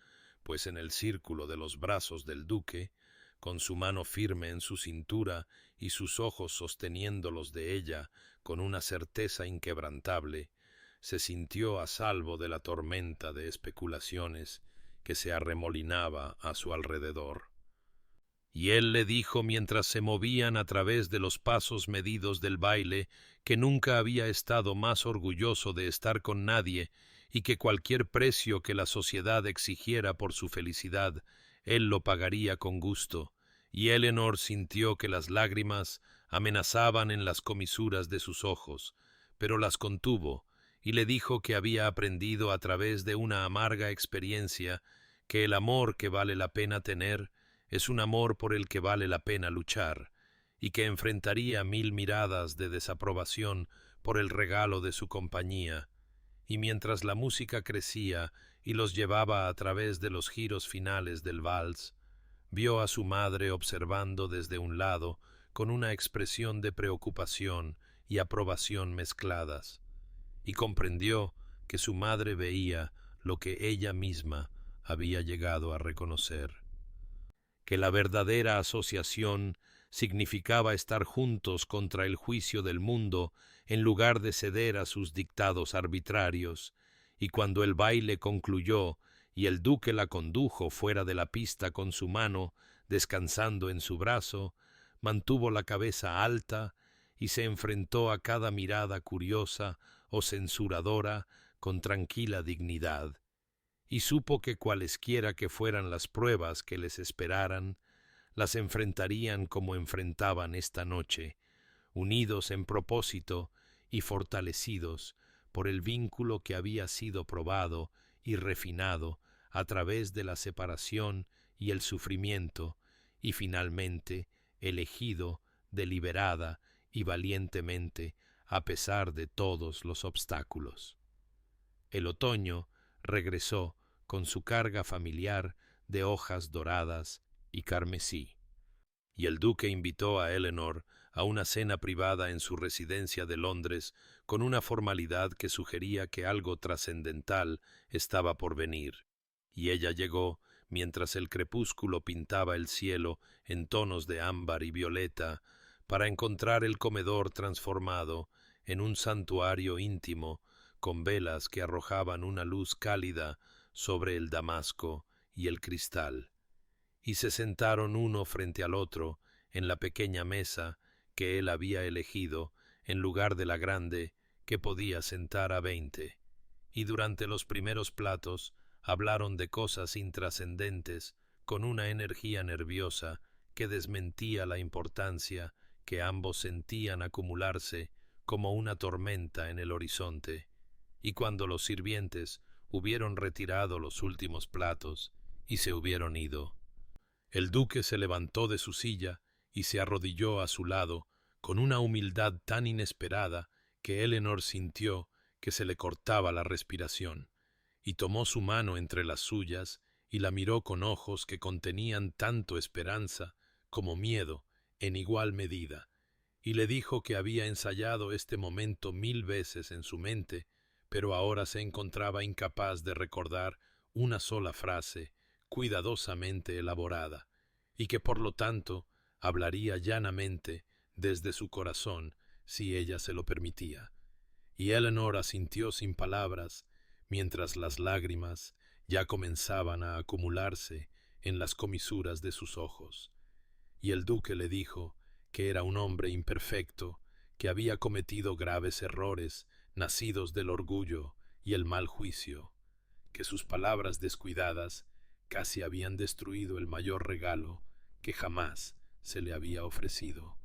pues en el círculo de los brazos del duque, con su mano firme en su cintura y sus ojos sosteniéndolos de ella con una certeza inquebrantable, se sintió a salvo de la tormenta de especulaciones que se arremolinaba a su alrededor. Y él le dijo mientras se movían a través de los pasos medidos del baile que nunca había estado más orgulloso de estar con nadie y que cualquier precio que la sociedad exigiera por su felicidad, él lo pagaría con gusto, y Eleanor sintió que las lágrimas amenazaban en las comisuras de sus ojos, pero las contuvo, y le dijo que había aprendido a través de una amarga experiencia que el amor que vale la pena tener es un amor por el que vale la pena luchar, y que enfrentaría 1000 miradas de desaprobación por el regalo de su compañía. Y mientras la música crecía y los llevaba a través de los giros finales del vals, vio a su madre observando desde un lado con una expresión de preocupación y aprobación mezcladas, y comprendió que su madre veía lo que ella misma había llegado a reconocer, que la verdadera asociación significaba estar juntos contra el juicio del mundo en lugar de ceder a sus dictados arbitrarios, y cuando el baile concluyó y el duque la condujo fuera de la pista con su mano descansando en su brazo, mantuvo la cabeza alta y se enfrentó a cada mirada curiosa o censuradora con tranquila dignidad, y supo que cualesquiera que fueran las pruebas que les esperaran, las enfrentarían como enfrentaban esta noche, unidos en propósito y fortalecidos por el vínculo que había sido probado y refinado a través de la separación y el sufrimiento, y finalmente elegido deliberada y valientemente a pesar de todos los obstáculos. El otoño regresó con su carga familiar de hojas doradas y carmesí, y el duque invitó a Eleanor a una cena privada en su residencia de Londres con una formalidad que sugería que algo trascendental estaba por venir, y ella llegó mientras el crepúsculo pintaba el cielo en tonos de ámbar y violeta, para encontrar el comedor transformado en un santuario íntimo con velas que arrojaban una luz cálida sobre el damasco y el cristal, y se sentaron uno frente al otro en la pequeña mesa que él había elegido en lugar de la grande que podía sentar a 20, y durante los primeros platos hablaron de cosas intrascendentes con una energía nerviosa que desmentía la importancia que ambos sentían acumularse como una tormenta en el horizonte, y cuando los sirvientes hubieron retirado los últimos platos y se hubieron ido, el duque se levantó de su silla y se arrodilló a su lado con una humildad tan inesperada que Eleanor sintió que se le cortaba la respiración, y tomó su mano entre las suyas y la miró con ojos que contenían tanto esperanza como miedo en igual medida, y le dijo que había ensayado este momento 1000 veces en su mente, pero ahora se encontraba incapaz de recordar una sola frase cuidadosamente elaborada, y que por lo tanto hablaría llanamente desde su corazón si ella se lo permitía. Y Eleanor asintió sin palabras, mientras las lágrimas ya comenzaban a acumularse en las comisuras de sus ojos. Y el duque le dijo que era un hombre imperfecto, que había cometido graves errores nacidos del orgullo y el mal juicio, que sus palabras descuidadas casi habían destruido el mayor regalo que jamás se le había ofrecido.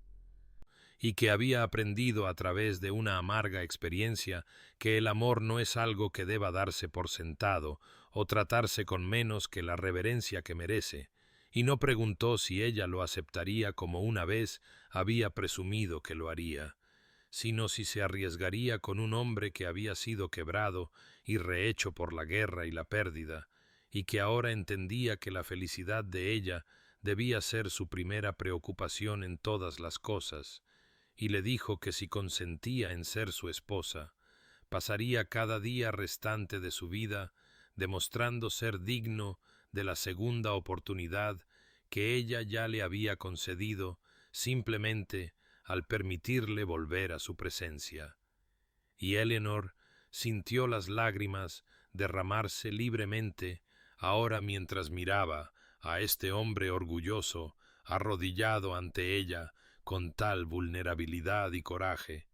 y que había aprendido a través de una amarga experiencia que el amor no es algo que deba darse por sentado o tratarse con menos que la reverencia que merece, y no preguntó si ella lo aceptaría como una vez había presumido que lo haría, sino si se arriesgaría con un hombre que había sido quebrado y rehecho por la guerra y la pérdida, y que ahora entendía que la felicidad de ella debía ser su primera preocupación en todas las cosas, y le dijo que si consentía en ser su esposa, pasaría cada día restante de su vida demostrando ser digno de la segunda oportunidad que ella ya le había concedido simplemente al permitirle volver a su presencia. Y Eleanor sintió las lágrimas derramarse libremente ahora mientras miraba a este hombre orgulloso arrodillado ante ella con tal vulnerabilidad y coraje,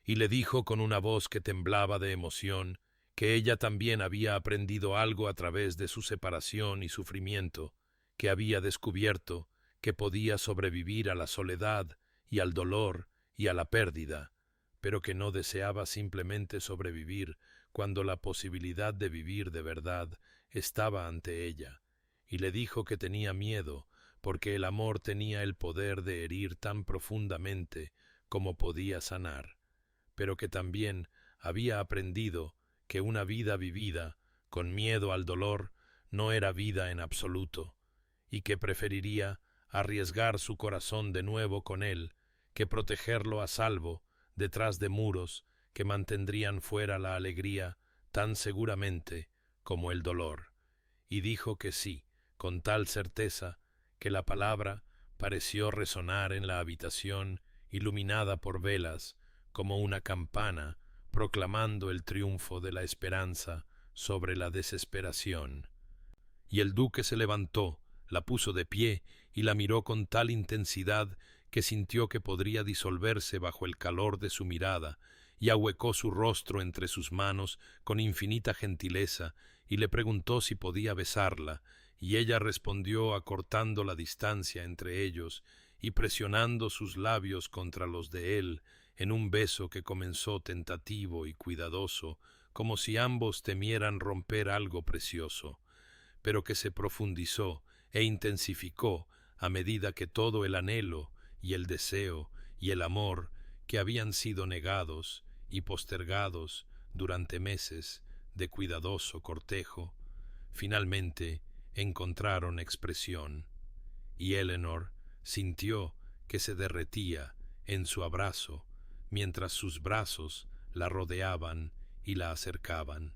y le dijo con una voz que temblaba de emoción que ella también había aprendido algo a través de su separación y sufrimiento, que había descubierto que podía sobrevivir a la soledad y al dolor y a la pérdida, pero que no deseaba simplemente sobrevivir cuando la posibilidad de vivir de verdad estaba ante ella, y le dijo que tenía miedo porque el amor tenía el poder de herir tan profundamente como podía sanar, pero que también había aprendido que una vida vivida con miedo al dolor no era vida en absoluto, y que preferiría arriesgar su corazón de nuevo con él que protegerlo a salvo detrás de muros que mantendrían fuera la alegría tan seguramente como el dolor. Y dijo que sí, con tal certeza que la palabra pareció resonar en la habitación iluminada por velas como una campana proclamando el triunfo de la esperanza sobre la desesperación. Y el duque se levantó, la puso de pie y la miró con tal intensidad que sintió que podría disolverse bajo el calor de su mirada, y ahuecó su rostro entre sus manos con infinita gentileza y le preguntó si podía besarla, y ella respondió acortando la distancia entre ellos y presionando sus labios contra los de él en un beso que comenzó tentativo y cuidadoso, como si ambos temieran romper algo precioso, pero que se profundizó e intensificó a medida que todo el anhelo y el deseo y el amor que habían sido negados y postergados durante meses de cuidadoso cortejo, finalmente encontraron expresión, y Eleanor sintió que se derretía en su abrazo mientras sus brazos la rodeaban y la acercaban,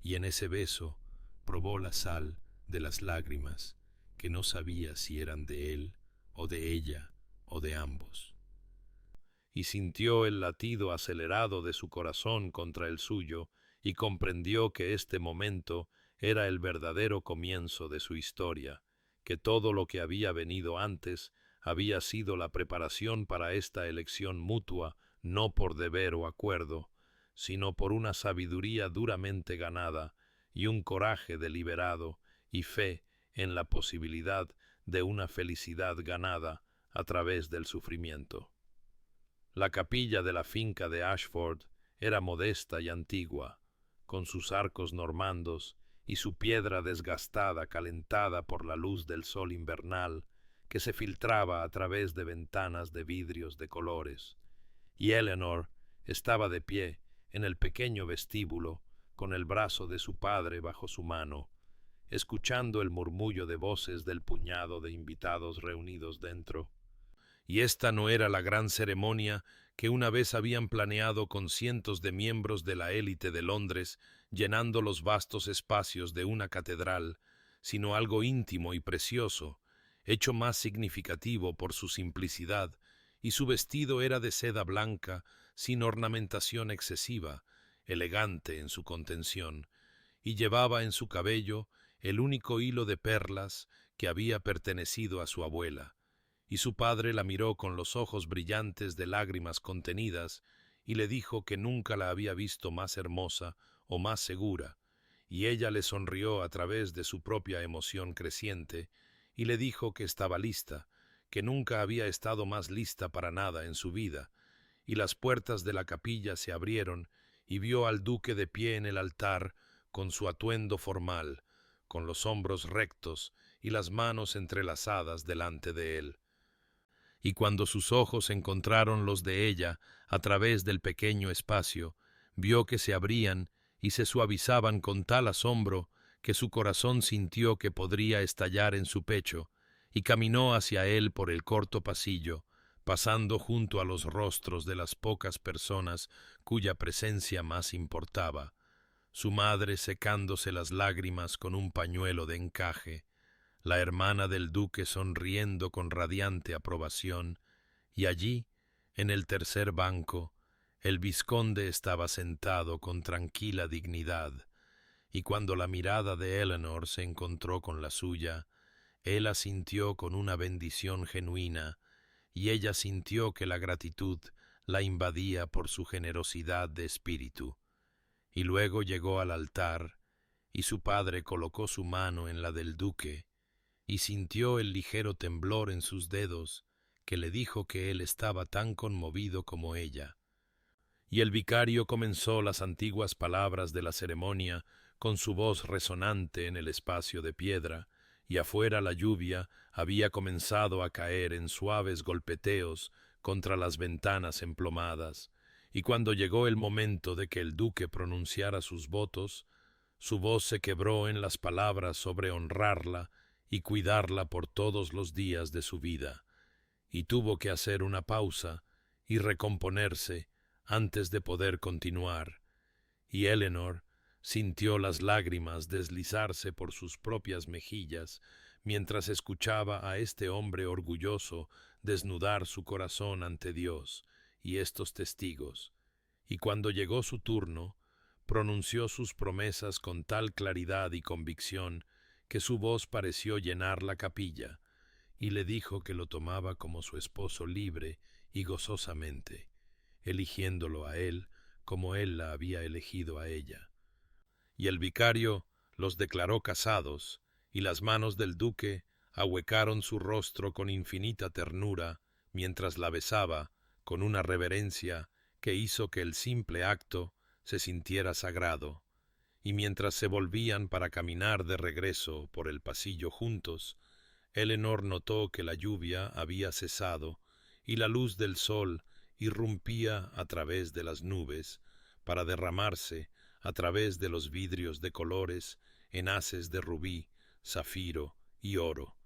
y en ese beso probó la sal de las lágrimas que no sabía si eran de él o de ella o de ambos. Y sintió el latido acelerado de su corazón contra el suyo y comprendió que este momento era el verdadero comienzo de su historia, que todo lo que había venido antes había sido la preparación para esta elección mutua, no por deber o acuerdo, sino por una sabiduría duramente ganada y un coraje deliberado y fe en la posibilidad de una felicidad ganada a través del sufrimiento. La capilla de la finca de Ashford era modesta y antigua, con sus arcos normandos y su piedra desgastada calentada por la luz del sol invernal que se filtraba a través de ventanas de vidrios de colores, y Eleanor estaba de pie en el pequeño vestíbulo con el brazo de su padre bajo su mano, escuchando el murmullo de voces del puñado de invitados reunidos dentro. Y esta no era la gran ceremonia que una vez habían planeado con cientos de miembros de la élite de Londres llenando los vastos espacios de una catedral, sino algo íntimo y precioso, hecho más significativo por su simplicidad, y su vestido era de seda blanca, sin ornamentación excesiva, elegante en su contención, y llevaba en su cabello el único hilo de perlas que había pertenecido a su abuela, y su padre la miró con los ojos brillantes de lágrimas contenidas y le dijo que nunca la había visto más hermosa o más segura, y ella le sonrió a través de su propia emoción creciente y le dijo que estaba lista, que nunca había estado más lista para nada en su vida, y las puertas de la capilla se abrieron y vio al duque de pie en el altar con su atuendo formal, con los hombros rectos y las manos entrelazadas delante de él. Y cuando sus ojos encontraron los de ella a través del pequeño espacio, vio que se abrían y se suavizaban con tal asombro que su corazón sintió que podría estallar en su pecho, y caminó hacia él por el corto pasillo, pasando junto a los rostros de las pocas personas cuya presencia más importaba, su madre secándose las lágrimas con un pañuelo de encaje, la hermana del duque sonriendo con radiante aprobación, y allí, en el tercer banco, el vizconde estaba sentado con tranquila dignidad, y cuando la mirada de Eleanor se encontró con la suya, él asintió con una bendición genuina, y ella sintió que la gratitud la invadía por su generosidad de espíritu. Y luego llegó al altar, y su padre colocó su mano en la del duque, y sintió el ligero temblor en sus dedos, que le dijo que él estaba tan conmovido como ella. Y el vicario comenzó las antiguas palabras de la ceremonia con su voz resonante en el espacio de piedra, y afuera la lluvia había comenzado a caer en suaves golpeteos contra las ventanas emplomadas, y cuando llegó el momento de que el duque pronunciara sus votos, su voz se quebró en las palabras sobre honrarla y cuidarla por todos los días de su vida, y tuvo que hacer una pausa y recomponerse antes de poder continuar, y Eleanor sintió las lágrimas deslizarse por sus propias mejillas mientras escuchaba a este hombre orgulloso desnudar su corazón ante Dios y estos testigos, y cuando llegó su turno, pronunció sus promesas con tal claridad y convicción que su voz pareció llenar la capilla, y le dijo que lo tomaba como su esposo libre y gozosamente, eligiéndolo a él como él la había elegido a ella. Y el vicario los declaró casados, y las manos del duque ahuecaron su rostro con infinita ternura mientras la besaba con una reverencia que hizo que el simple acto se sintiera sagrado, y mientras se volvían para caminar de regreso por el pasillo juntos, Eleanor notó que la lluvia había cesado y la luz del sol irrumpía a través de las nubes para derramarse a través de los vidrios de colores en haces de rubí, zafiro y oro,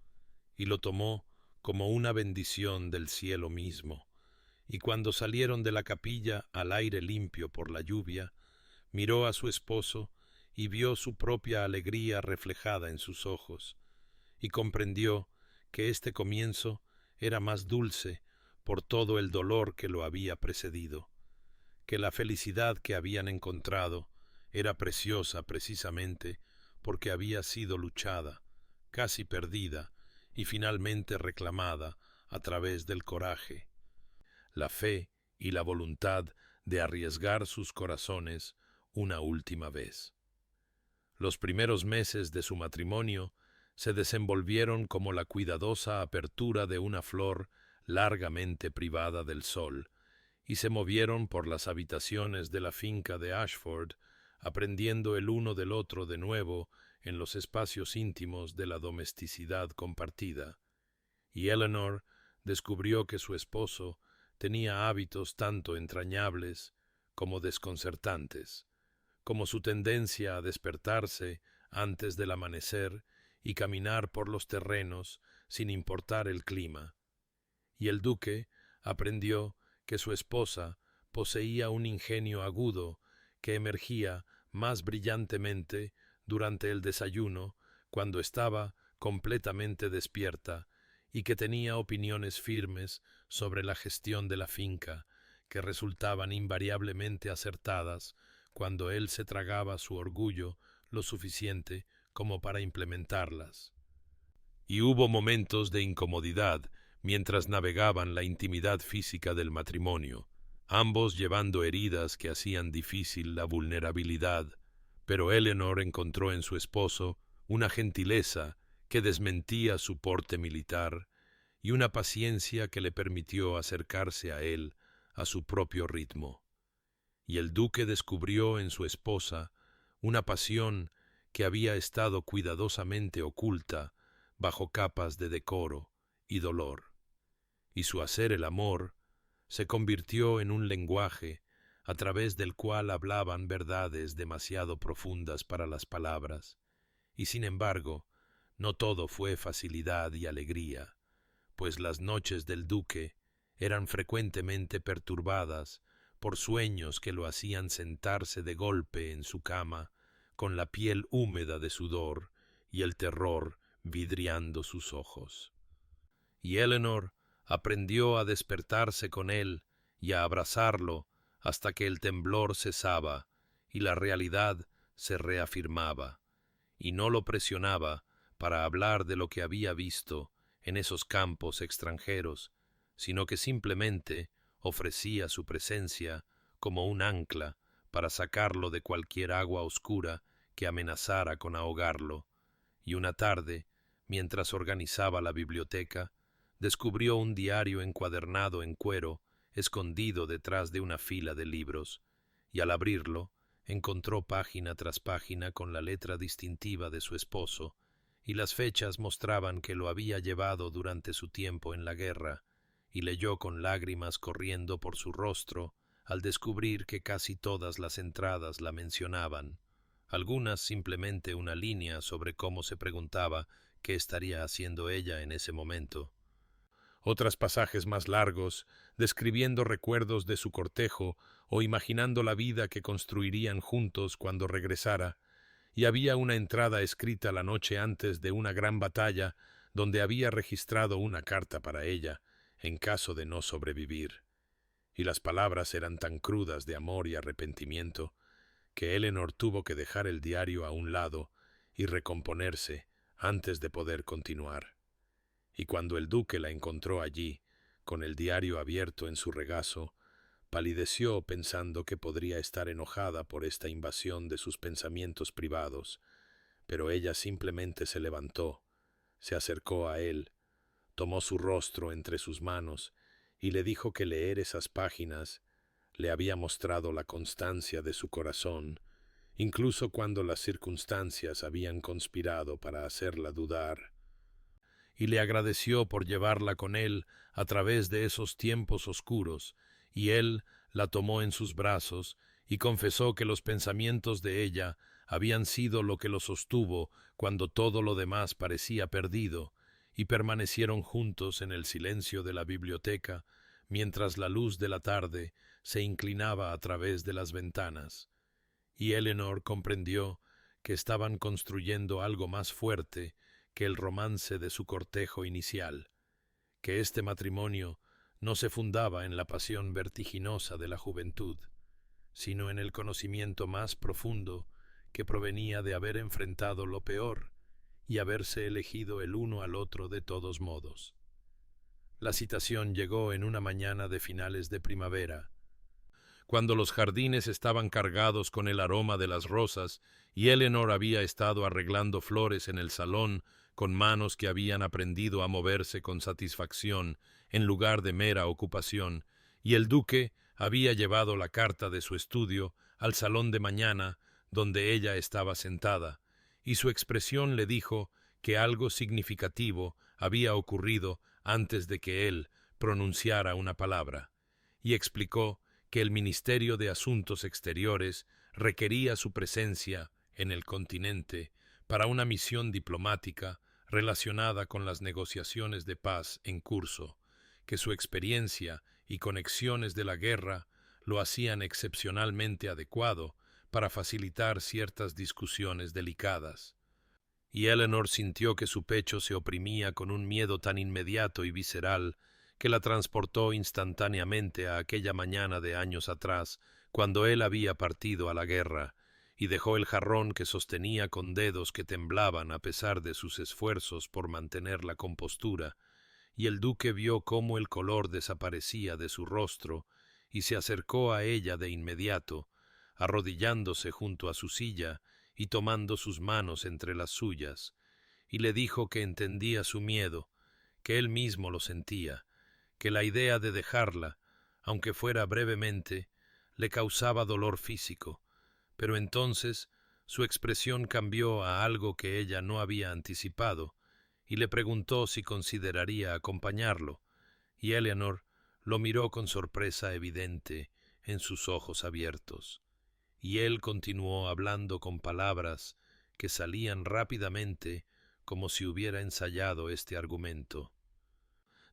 y lo tomó como una bendición del cielo mismo. Y cuando salieron de la capilla al aire limpio por la lluvia, miró a su esposo y vio su propia alegría reflejada en sus ojos, y comprendió que este comienzo era más dulce por todo el dolor que lo había precedido, que la felicidad que habían encontrado era preciosa precisamente porque había sido luchada, casi perdida y finalmente reclamada a través del coraje, la fe y la voluntad de arriesgar sus corazones una última vez. Los primeros meses de su matrimonio se desenvolvieron como la cuidadosa apertura de una flor largamente privada del sol, y se movieron por las habitaciones de la finca de Ashford, aprendiendo el uno del otro de nuevo en los espacios íntimos de la domesticidad compartida. Y Eleanor descubrió que su esposo tenía hábitos tanto entrañables como desconcertantes, como su tendencia a despertarse antes del amanecer y caminar por los terrenos sin importar el clima. Y el duque aprendió que su esposa poseía un ingenio agudo que emergía más brillantemente durante el desayuno, cuando estaba completamente despierta, y que tenía opiniones firmes sobre la gestión de la finca, que resultaban invariablemente acertadas cuando él se tragaba su orgullo lo suficiente como para implementarlas. Y hubo momentos de incomodidad mientras navegaban la intimidad física del matrimonio, ambos llevando heridas que hacían difícil la vulnerabilidad, pero Eleanor encontró en su esposo una gentileza que desmentía su porte militar y una paciencia que le permitió acercarse a él a su propio ritmo. Y el duque descubrió en su esposa una pasión que había estado cuidadosamente oculta bajo capas de decoro y dolor, y su hacer el amor se convirtió en un lenguaje a través del cual hablaban verdades demasiado profundas para las palabras, y sin embargo, no todo fue facilidad y alegría, pues las noches del duque eran frecuentemente perturbadas por sueños que lo hacían sentarse de golpe en su cama, con la piel húmeda de sudor y el terror vidriando sus ojos. Y Eleanor aprendió a despertarse con él y a abrazarlo hasta que el temblor cesaba y la realidad se reafirmaba, y no lo presionaba para hablar de lo que había visto en esos campos extranjeros, sino que simplemente ofrecía su presencia como un ancla para sacarlo de cualquier agua oscura que amenazara con ahogarlo. Y una tarde, mientras organizaba la biblioteca, descubrió un diario encuadernado en cuero, escondido detrás de una fila de libros, y al abrirlo, encontró página tras página con la letra distintiva de su esposo, y las fechas mostraban que lo había llevado durante su tiempo en la guerra, y leyó con lágrimas corriendo por su rostro al descubrir que casi todas las entradas la mencionaban, algunas simplemente una línea sobre cómo se preguntaba qué estaría haciendo ella en ese momento. Otras pasajes más largos, describiendo recuerdos de su cortejo o imaginando la vida que construirían juntos cuando regresara, y había una entrada escrita la noche antes de una gran batalla donde había registrado una carta para ella, en caso de no sobrevivir. Y las palabras eran tan crudas de amor y arrepentimiento, que Eleanor tuvo que dejar el diario a un lado y recomponerse antes de poder continuar. Y cuando el duque la encontró allí, con el diario abierto en su regazo, palideció pensando que podría estar enojada por esta invasión de sus pensamientos privados, pero ella simplemente se levantó, se acercó a él, tomó su rostro entre sus manos y le dijo que leer esas páginas le había mostrado la constancia de su corazón, incluso cuando las circunstancias habían conspirado para hacerla dudar, y le agradeció por llevarla con él a través de esos tiempos oscuros, y él la tomó en sus brazos y confesó que los pensamientos de ella habían sido lo que lo sostuvo cuando todo lo demás parecía perdido, y permanecieron juntos en el silencio de la biblioteca mientras la luz de la tarde se inclinaba a través de las ventanas. Y Eleanor comprendió que estaban construyendo algo más fuerte que el romance de su cortejo inicial, que este matrimonio no se fundaba en la pasión vertiginosa de la juventud, sino en el conocimiento más profundo que provenía de haber enfrentado lo peor y haberse elegido el uno al otro de todos modos. La citación llegó en una mañana de finales de primavera, cuando los jardines estaban cargados con el aroma de las rosas y Eleanor había estado arreglando flores en el salón con manos que habían aprendido a moverse con satisfacción en lugar de mera ocupación, y el duque había llevado la carta de su estudio al salón de mañana donde ella estaba sentada, y su expresión le dijo que algo significativo había ocurrido antes de que él pronunciara una palabra, y explicó que el Ministerio de Asuntos Exteriores requería su presencia en el continente para una misión diplomática relacionada con las negociaciones de paz en curso, que su experiencia y conexiones de la guerra lo hacían excepcionalmente adecuado para facilitar ciertas discusiones delicadas. Y Eleanor sintió que su pecho se oprimía con un miedo tan inmediato y visceral que la transportó instantáneamente a aquella mañana de años atrás, cuando él había partido a la guerra, y dejó el jarrón que sostenía con dedos que temblaban a pesar de sus esfuerzos por mantener la compostura, y el duque vio cómo el color desaparecía de su rostro, y se acercó a ella de inmediato, arrodillándose junto a su silla y tomando sus manos entre las suyas, y le dijo que entendía su miedo, que él mismo lo sentía, que la idea de dejarla, aunque fuera brevemente, le causaba dolor físico, pero entonces su expresión cambió a algo que ella no había anticipado, y le preguntó si consideraría acompañarlo, y Eleanor lo miró con sorpresa evidente en sus ojos abiertos, y él continuó hablando con palabras que salían rápidamente como si hubiera ensayado este argumento,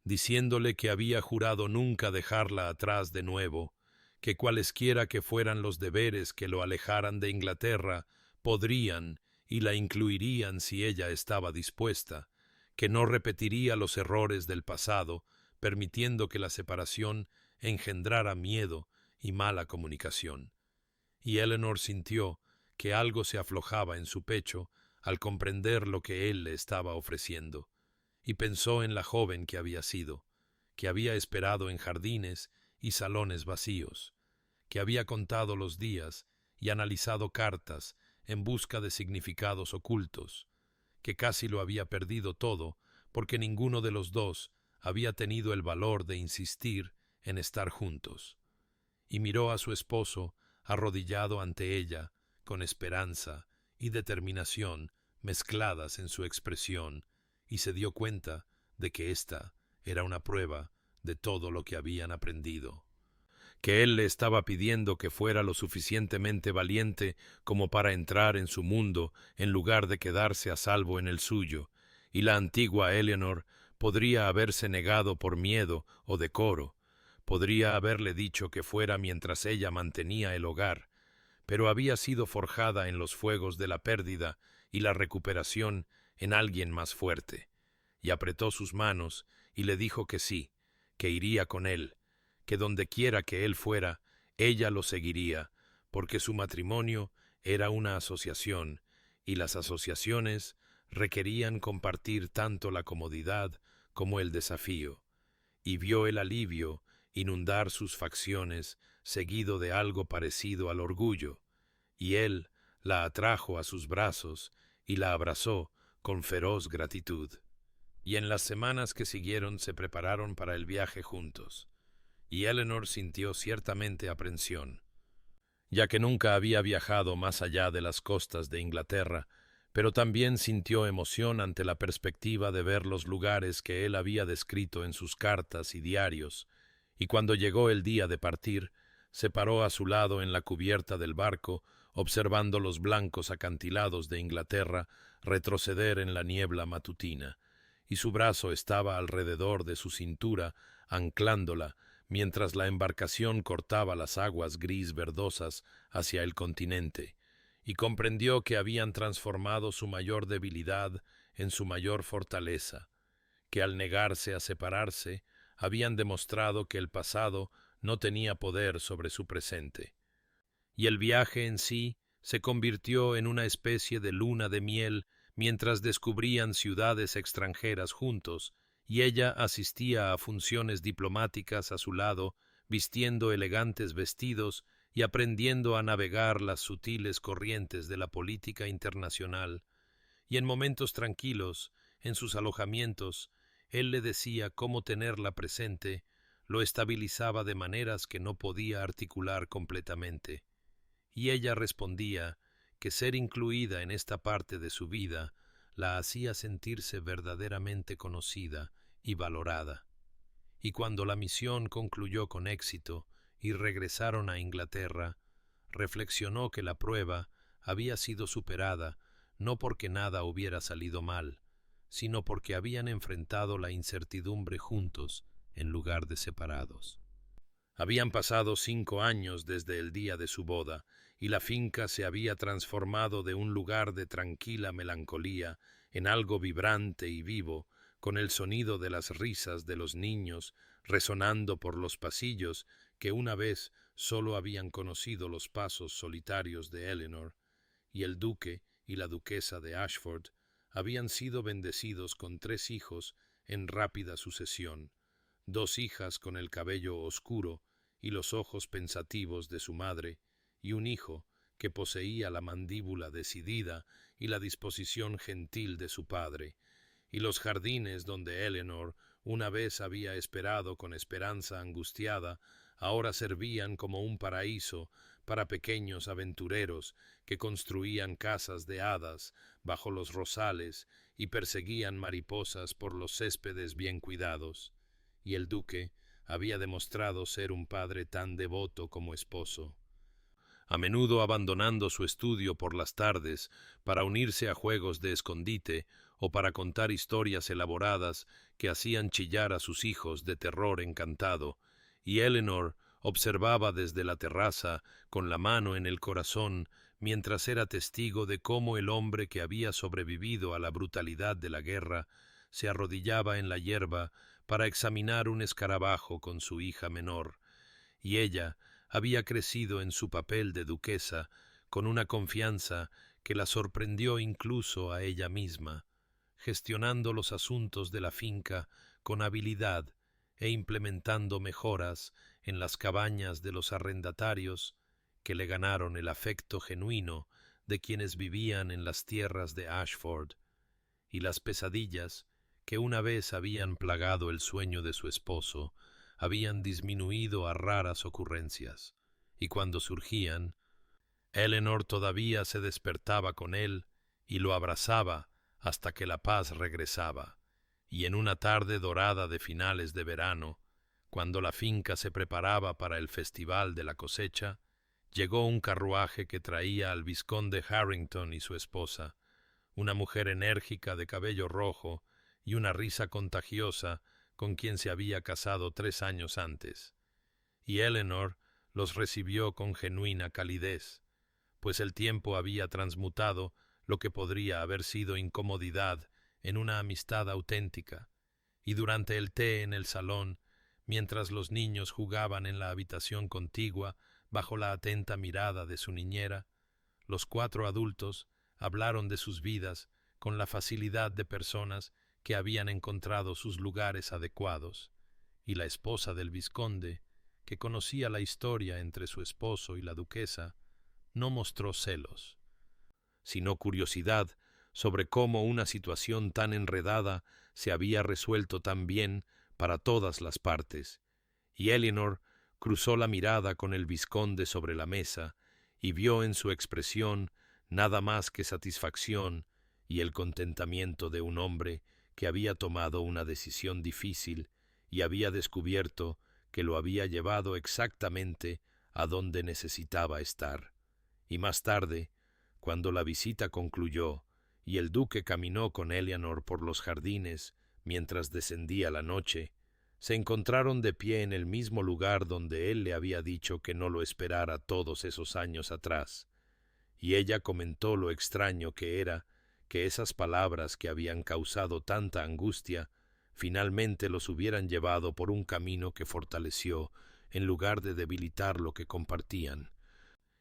diciéndole que había jurado nunca dejarla atrás de nuevo, que cualesquiera que fueran los deberes que lo alejaran de Inglaterra, podrían y la incluirían si ella estaba dispuesta, que no repetiría los errores del pasado, permitiendo que la separación engendrara miedo y mala comunicación. Y Eleanor sintió que algo se aflojaba en su pecho al comprender lo que él le estaba ofreciendo, y pensó en la joven que había sido, que había esperado en jardines y salones vacíos, que había contado los días y analizado cartas en busca de significados ocultos, que casi lo había perdido todo porque ninguno de los dos había tenido el valor de insistir en estar juntos. Y miró a su esposo arrodillado ante ella, con esperanza y determinación mezcladas en su expresión, y se dio cuenta de que ésta era una prueba de todo lo que habían aprendido, que él le estaba pidiendo que fuera lo suficientemente valiente como para entrar en su mundo en lugar de quedarse a salvo en el suyo, y la antigua Eleanor podría haberse negado por miedo o decoro, podría haberle dicho que fuera mientras ella mantenía el hogar, pero había sido forjada en los fuegos de la pérdida y la recuperación en alguien más fuerte, y apretó sus manos y le dijo que sí, que iría con él, que donde quiera que él fuera, ella lo seguiría, porque su matrimonio era una asociación, y las asociaciones requerían compartir tanto la comodidad como el desafío, y vio el alivio inundar sus facciones seguido de algo parecido al orgullo, y él la atrajo a sus brazos y la abrazó con feroz gratitud. Y en las semanas que siguieron se prepararon para el viaje juntos, y Eleanor sintió ciertamente aprensión, ya que nunca había viajado más allá de las costas de Inglaterra, pero también sintió emoción ante la perspectiva de ver los lugares que él había descrito en sus cartas y diarios, y cuando llegó el día de partir, se paró a su lado en la cubierta del barco, observando los blancos acantilados de Inglaterra retroceder en la niebla matutina, y su brazo estaba alrededor de su cintura, anclándola, mientras la embarcación cortaba las aguas gris verdosas hacia el continente, y comprendió que habían transformado su mayor debilidad en su mayor fortaleza, que al negarse a separarse, habían demostrado que el pasado no tenía poder sobre su presente. Y el viaje en sí se convirtió en una especie de luna de miel mientras descubrían ciudades extranjeras juntos, y ella asistía a funciones diplomáticas a su lado, vistiendo elegantes vestidos y aprendiendo a navegar las sutiles corrientes de la política internacional. Y en momentos tranquilos, en sus alojamientos, él le decía cómo tenerla presente, lo estabilizaba de maneras que no podía articular completamente. Y ella respondía que ser incluida en esta parte de su vida la hacía sentirse verdaderamente conocida y valorada. Y cuando la misión concluyó con éxito y regresaron a Inglaterra, reflexionó que la prueba había sido superada no porque nada hubiera salido mal, sino porque habían enfrentado la incertidumbre juntos en lugar de separados. Habían pasado 5 años desde el día de su boda, y la finca se había transformado de un lugar de tranquila melancolía en algo vibrante y vivo, con el sonido de las risas de los niños resonando por los pasillos que una vez sólo habían conocido los pasos solitarios de Eleanor, y el duque y la duquesa de Ashford habían sido bendecidos con 3 hijos en rápida sucesión, 2 hijas con el cabello oscuro y los ojos pensativos de su madre, y un hijo que poseía la mandíbula decidida y la disposición gentil de su padre, y los jardines donde Eleanor una vez había esperado con esperanza angustiada, ahora servían como un paraíso para pequeños aventureros que construían casas de hadas bajo los rosales y perseguían mariposas por los céspedes bien cuidados. Y el duque había demostrado ser un padre tan devoto como esposo, a menudo abandonando su estudio por las tardes para unirse a juegos de escondite o para contar historias elaboradas que hacían chillar a sus hijos de terror encantado, y Eleanor observaba desde la terraza con la mano en el corazón mientras era testigo de cómo el hombre que había sobrevivido a la brutalidad de la guerra se arrodillaba en la hierba para examinar un escarabajo con su hija menor, y ella había crecido en su papel de duquesa con una confianza que la sorprendió incluso a ella misma, gestionando los asuntos de la finca con habilidad e implementando mejoras en las cabañas de los arrendatarios que le ganaron el afecto genuino de quienes vivían en las tierras de Ashford, y las pesadillas que una vez habían plagado el sueño de su esposo habían disminuido a raras ocurrencias, y cuando surgían, Eleanor todavía se despertaba con él y lo abrazaba hasta que la paz regresaba, y en una tarde dorada de finales de verano, cuando la finca se preparaba para el festival de la cosecha, llegó un carruaje que traía al vizconde Harrington y su esposa, una mujer enérgica de cabello rojo y una risa contagiosa con quien se había casado 3 años antes, y Eleanor los recibió con genuina calidez, pues el tiempo había transmutado lo que podría haber sido incomodidad en una amistad auténtica, y durante el té en el salón, mientras los niños jugaban en la habitación contigua bajo la atenta mirada de su niñera, los 4 adultos hablaron de sus vidas con la facilidad de personas que habían encontrado sus lugares adecuados, y la esposa del vizconde, que conocía la historia entre su esposo y la duquesa, no mostró celos, sino curiosidad sobre cómo una situación tan enredada se había resuelto tan bien para todas las partes, y Eleanor cruzó la mirada con el vizconde sobre la mesa y vio en su expresión nada más que satisfacción y el contentamiento de un hombre que había tomado una decisión difícil y había descubierto que lo había llevado exactamente a donde necesitaba estar. Y más tarde, cuando la visita concluyó y el duque caminó con Eleanor por los jardines mientras descendía la noche, se encontraron de pie en el mismo lugar donde él le había dicho que no lo esperara todos esos años atrás, y ella comentó lo extraño que era que esas palabras que habían causado tanta angustia finalmente los hubieran llevado por un camino que fortaleció en lugar de debilitar lo que compartían.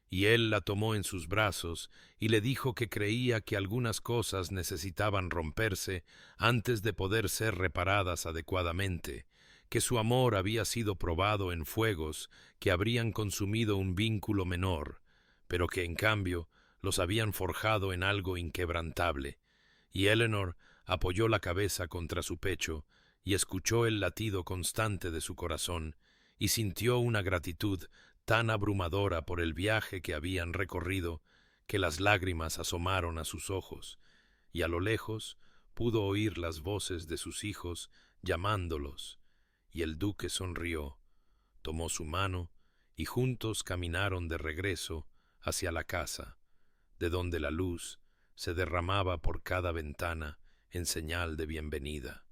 Y él la tomó en sus brazos y le dijo que creía que algunas cosas necesitaban romperse antes de poder ser reparadas adecuadamente, que su amor había sido probado en fuegos que habrían consumido un vínculo menor, pero que en cambio los habían forjado en algo inquebrantable, y Eleanor apoyó la cabeza contra su pecho y escuchó el latido constante de su corazón, y sintió una gratitud tan abrumadora por el viaje que habían recorrido que las lágrimas asomaron a sus ojos, y a lo lejos pudo oír las voces de sus hijos llamándolos, y el duque sonrió, tomó su mano y juntos caminaron de regreso hacia la casa, de donde la luz se derramaba por cada ventana en señal de bienvenida.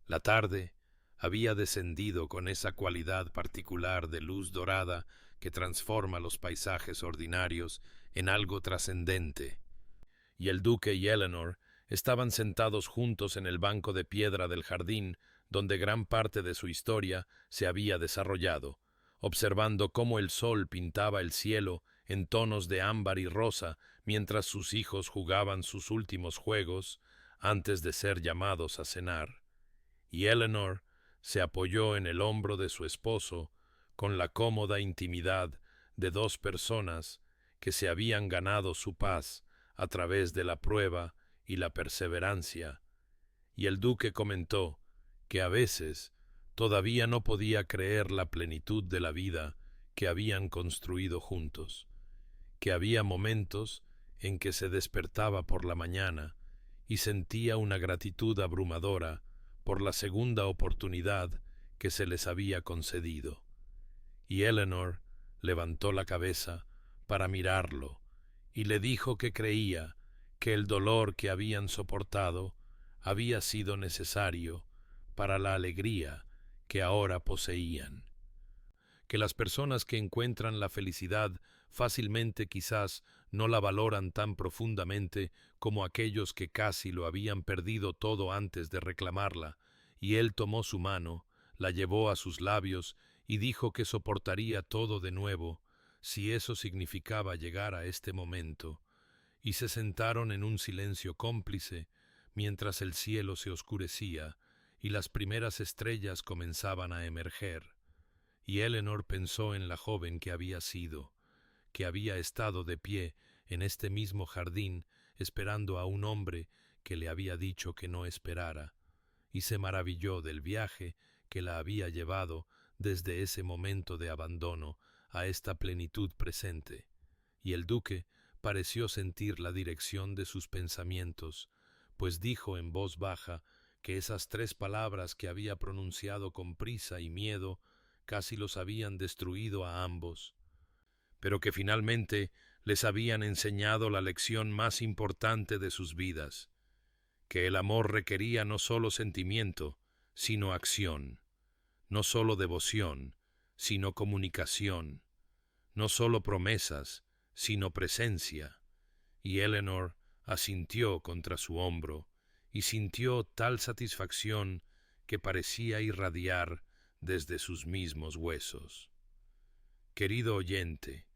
La tarde había descendido con esa cualidad particular de luz dorada que transforma los paisajes ordinarios en algo trascendente, y el duque y Eleanor estaban sentados juntos en el banco de piedra del jardín donde gran parte de su historia se había desarrollado, observando cómo el sol pintaba el cielo en tonos de ámbar y rosa mientras sus hijos jugaban sus últimos juegos antes de ser llamados a cenar. Y Eleanor se apoyó en el hombro de su esposo con la cómoda intimidad de 2 personas que se habían ganado su paz a través de la prueba y la perseverancia, y el duque comentó que a veces todavía no podía creer la plenitud de la vida que habían construido juntos, que había momentos en que se despertaba por la mañana y sentía una gratitud abrumadora por la segunda oportunidad que se les había concedido. Y Eleanor levantó la cabeza para mirarlo y le dijo que creía que el dolor que habían soportado había sido necesario para la alegría que ahora poseían. Que las personas que encuentran la felicidad fácilmente quizás no la valoran tan profundamente como aquellos que casi lo habían perdido todo antes de reclamarla, y él tomó su mano, la llevó a sus labios y dijo que soportaría todo de nuevo, si eso significaba llegar a este momento, y se sentaron en un silencio cómplice mientras el cielo se oscurecía y las primeras estrellas comenzaban a emerger. Y Eleanor pensó en la joven que había sido, que había estado de pie en este mismo jardín esperando a un hombre que le había dicho que no esperara, y se maravilló del viaje que la había llevado desde ese momento de abandono a esta plenitud presente. Y el duque pareció sentir la dirección de sus pensamientos, pues dijo en voz baja que esas 3 palabras que había pronunciado con prisa y miedo casi los habían destruido a ambos, pero que finalmente les habían enseñado la lección más importante de sus vidas, que el amor requería no solo sentimiento, sino acción, no solo devoción, sino comunicación, no solo promesas, sino presencia. Y Eleanor asintió contra su hombro y sintió tal satisfacción que parecía irradiar desde sus mismos huesos. Querido oyente,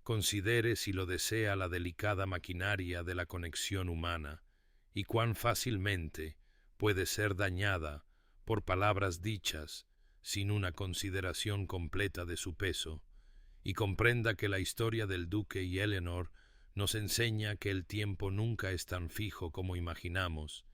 considere si lo desea la delicada maquinaria de la conexión humana y cuán fácilmente puede ser dañada por palabras dichas sin una consideración completa de su peso, y comprenda que la historia del duque y Eleanor nos enseña que el tiempo nunca es tan fijo como imaginamos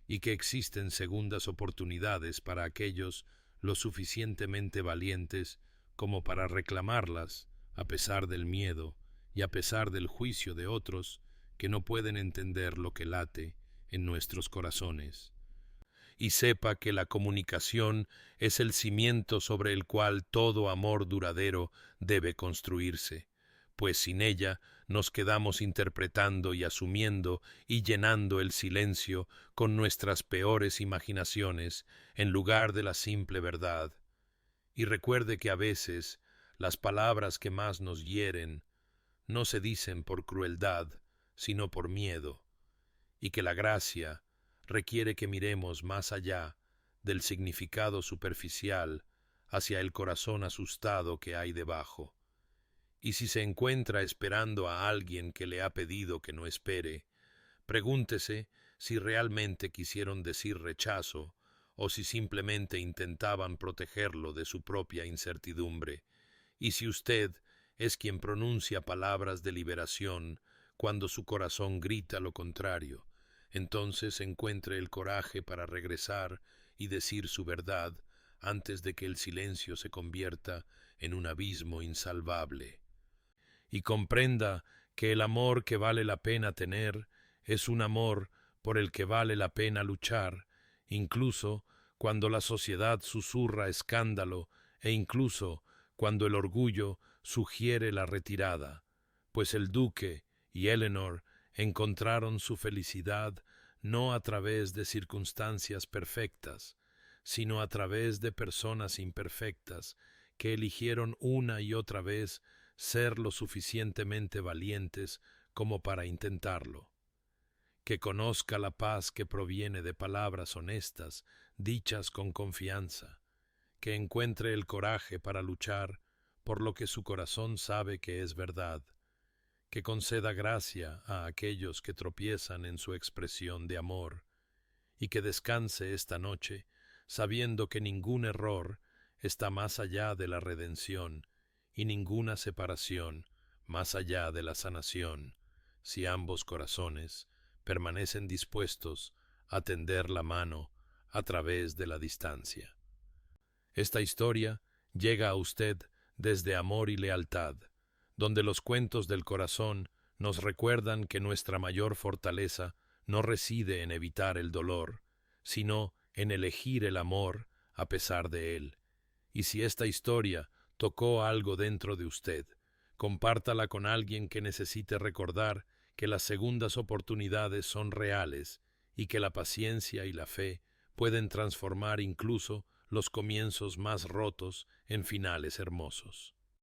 y que existen segundas oportunidades para aquellos lo suficientemente valientes como para reclamarlas a pesar del miedo y a pesar del juicio de otros que no pueden entender lo que late en nuestros corazones. Y sepa que la comunicación es el cimiento sobre el cual todo amor duradero debe construirse, pues sin ella nos quedamos interpretando y asumiendo y llenando el silencio con nuestras peores imaginaciones en lugar de la simple verdad. Y recuerde que a veces las palabras que más nos hieren no se dicen por crueldad, sino por miedo, y que la gracia requiere que miremos más allá del significado superficial hacia el corazón asustado que hay debajo. Y si se encuentra esperando a alguien que le ha pedido que no espere, pregúntese si realmente quisieron decir rechazo o si simplemente intentaban protegerlo de su propia incertidumbre. Y si usted es quien pronuncia palabras de liberación cuando su corazón grita lo contrario, entonces encuentre el coraje para regresar y decir su verdad antes de que el silencio se convierta en un abismo insalvable. Y comprenda que el amor que vale la pena tener es un amor por el que vale la pena luchar, incluso cuando la sociedad susurra escándalo e incluso cuando el orgullo sugiere la retirada, pues el duque y Eleanor encontraron su felicidad no a través de circunstancias perfectas, sino a través de personas imperfectas que eligieron una y otra vez ser lo suficientemente valientes como para intentarlo. Que conozca la paz que proviene de palabras honestas, dichas con confianza, que encuentre el coraje para luchar por lo que su corazón sabe que es verdad, que conceda gracia a aquellos que tropiezan en su expresión de amor, y que descanse esta noche sabiendo que ningún error está más allá de la redención y ninguna separación más allá de la sanación, si ambos corazones permanecen dispuestos a tender la mano a través de la distancia. Esta historia llega a usted desde Amor y Lealtad, donde los cuentos del corazón nos recuerdan que nuestra mayor fortaleza no reside en evitar el dolor, sino en elegir el amor a pesar de él. Y si esta historia tocó algo dentro de usted, compártala con alguien que necesite recordar que las segundas oportunidades son reales y que la paciencia y la fe pueden transformar incluso los comienzos más rotos en finales hermosos.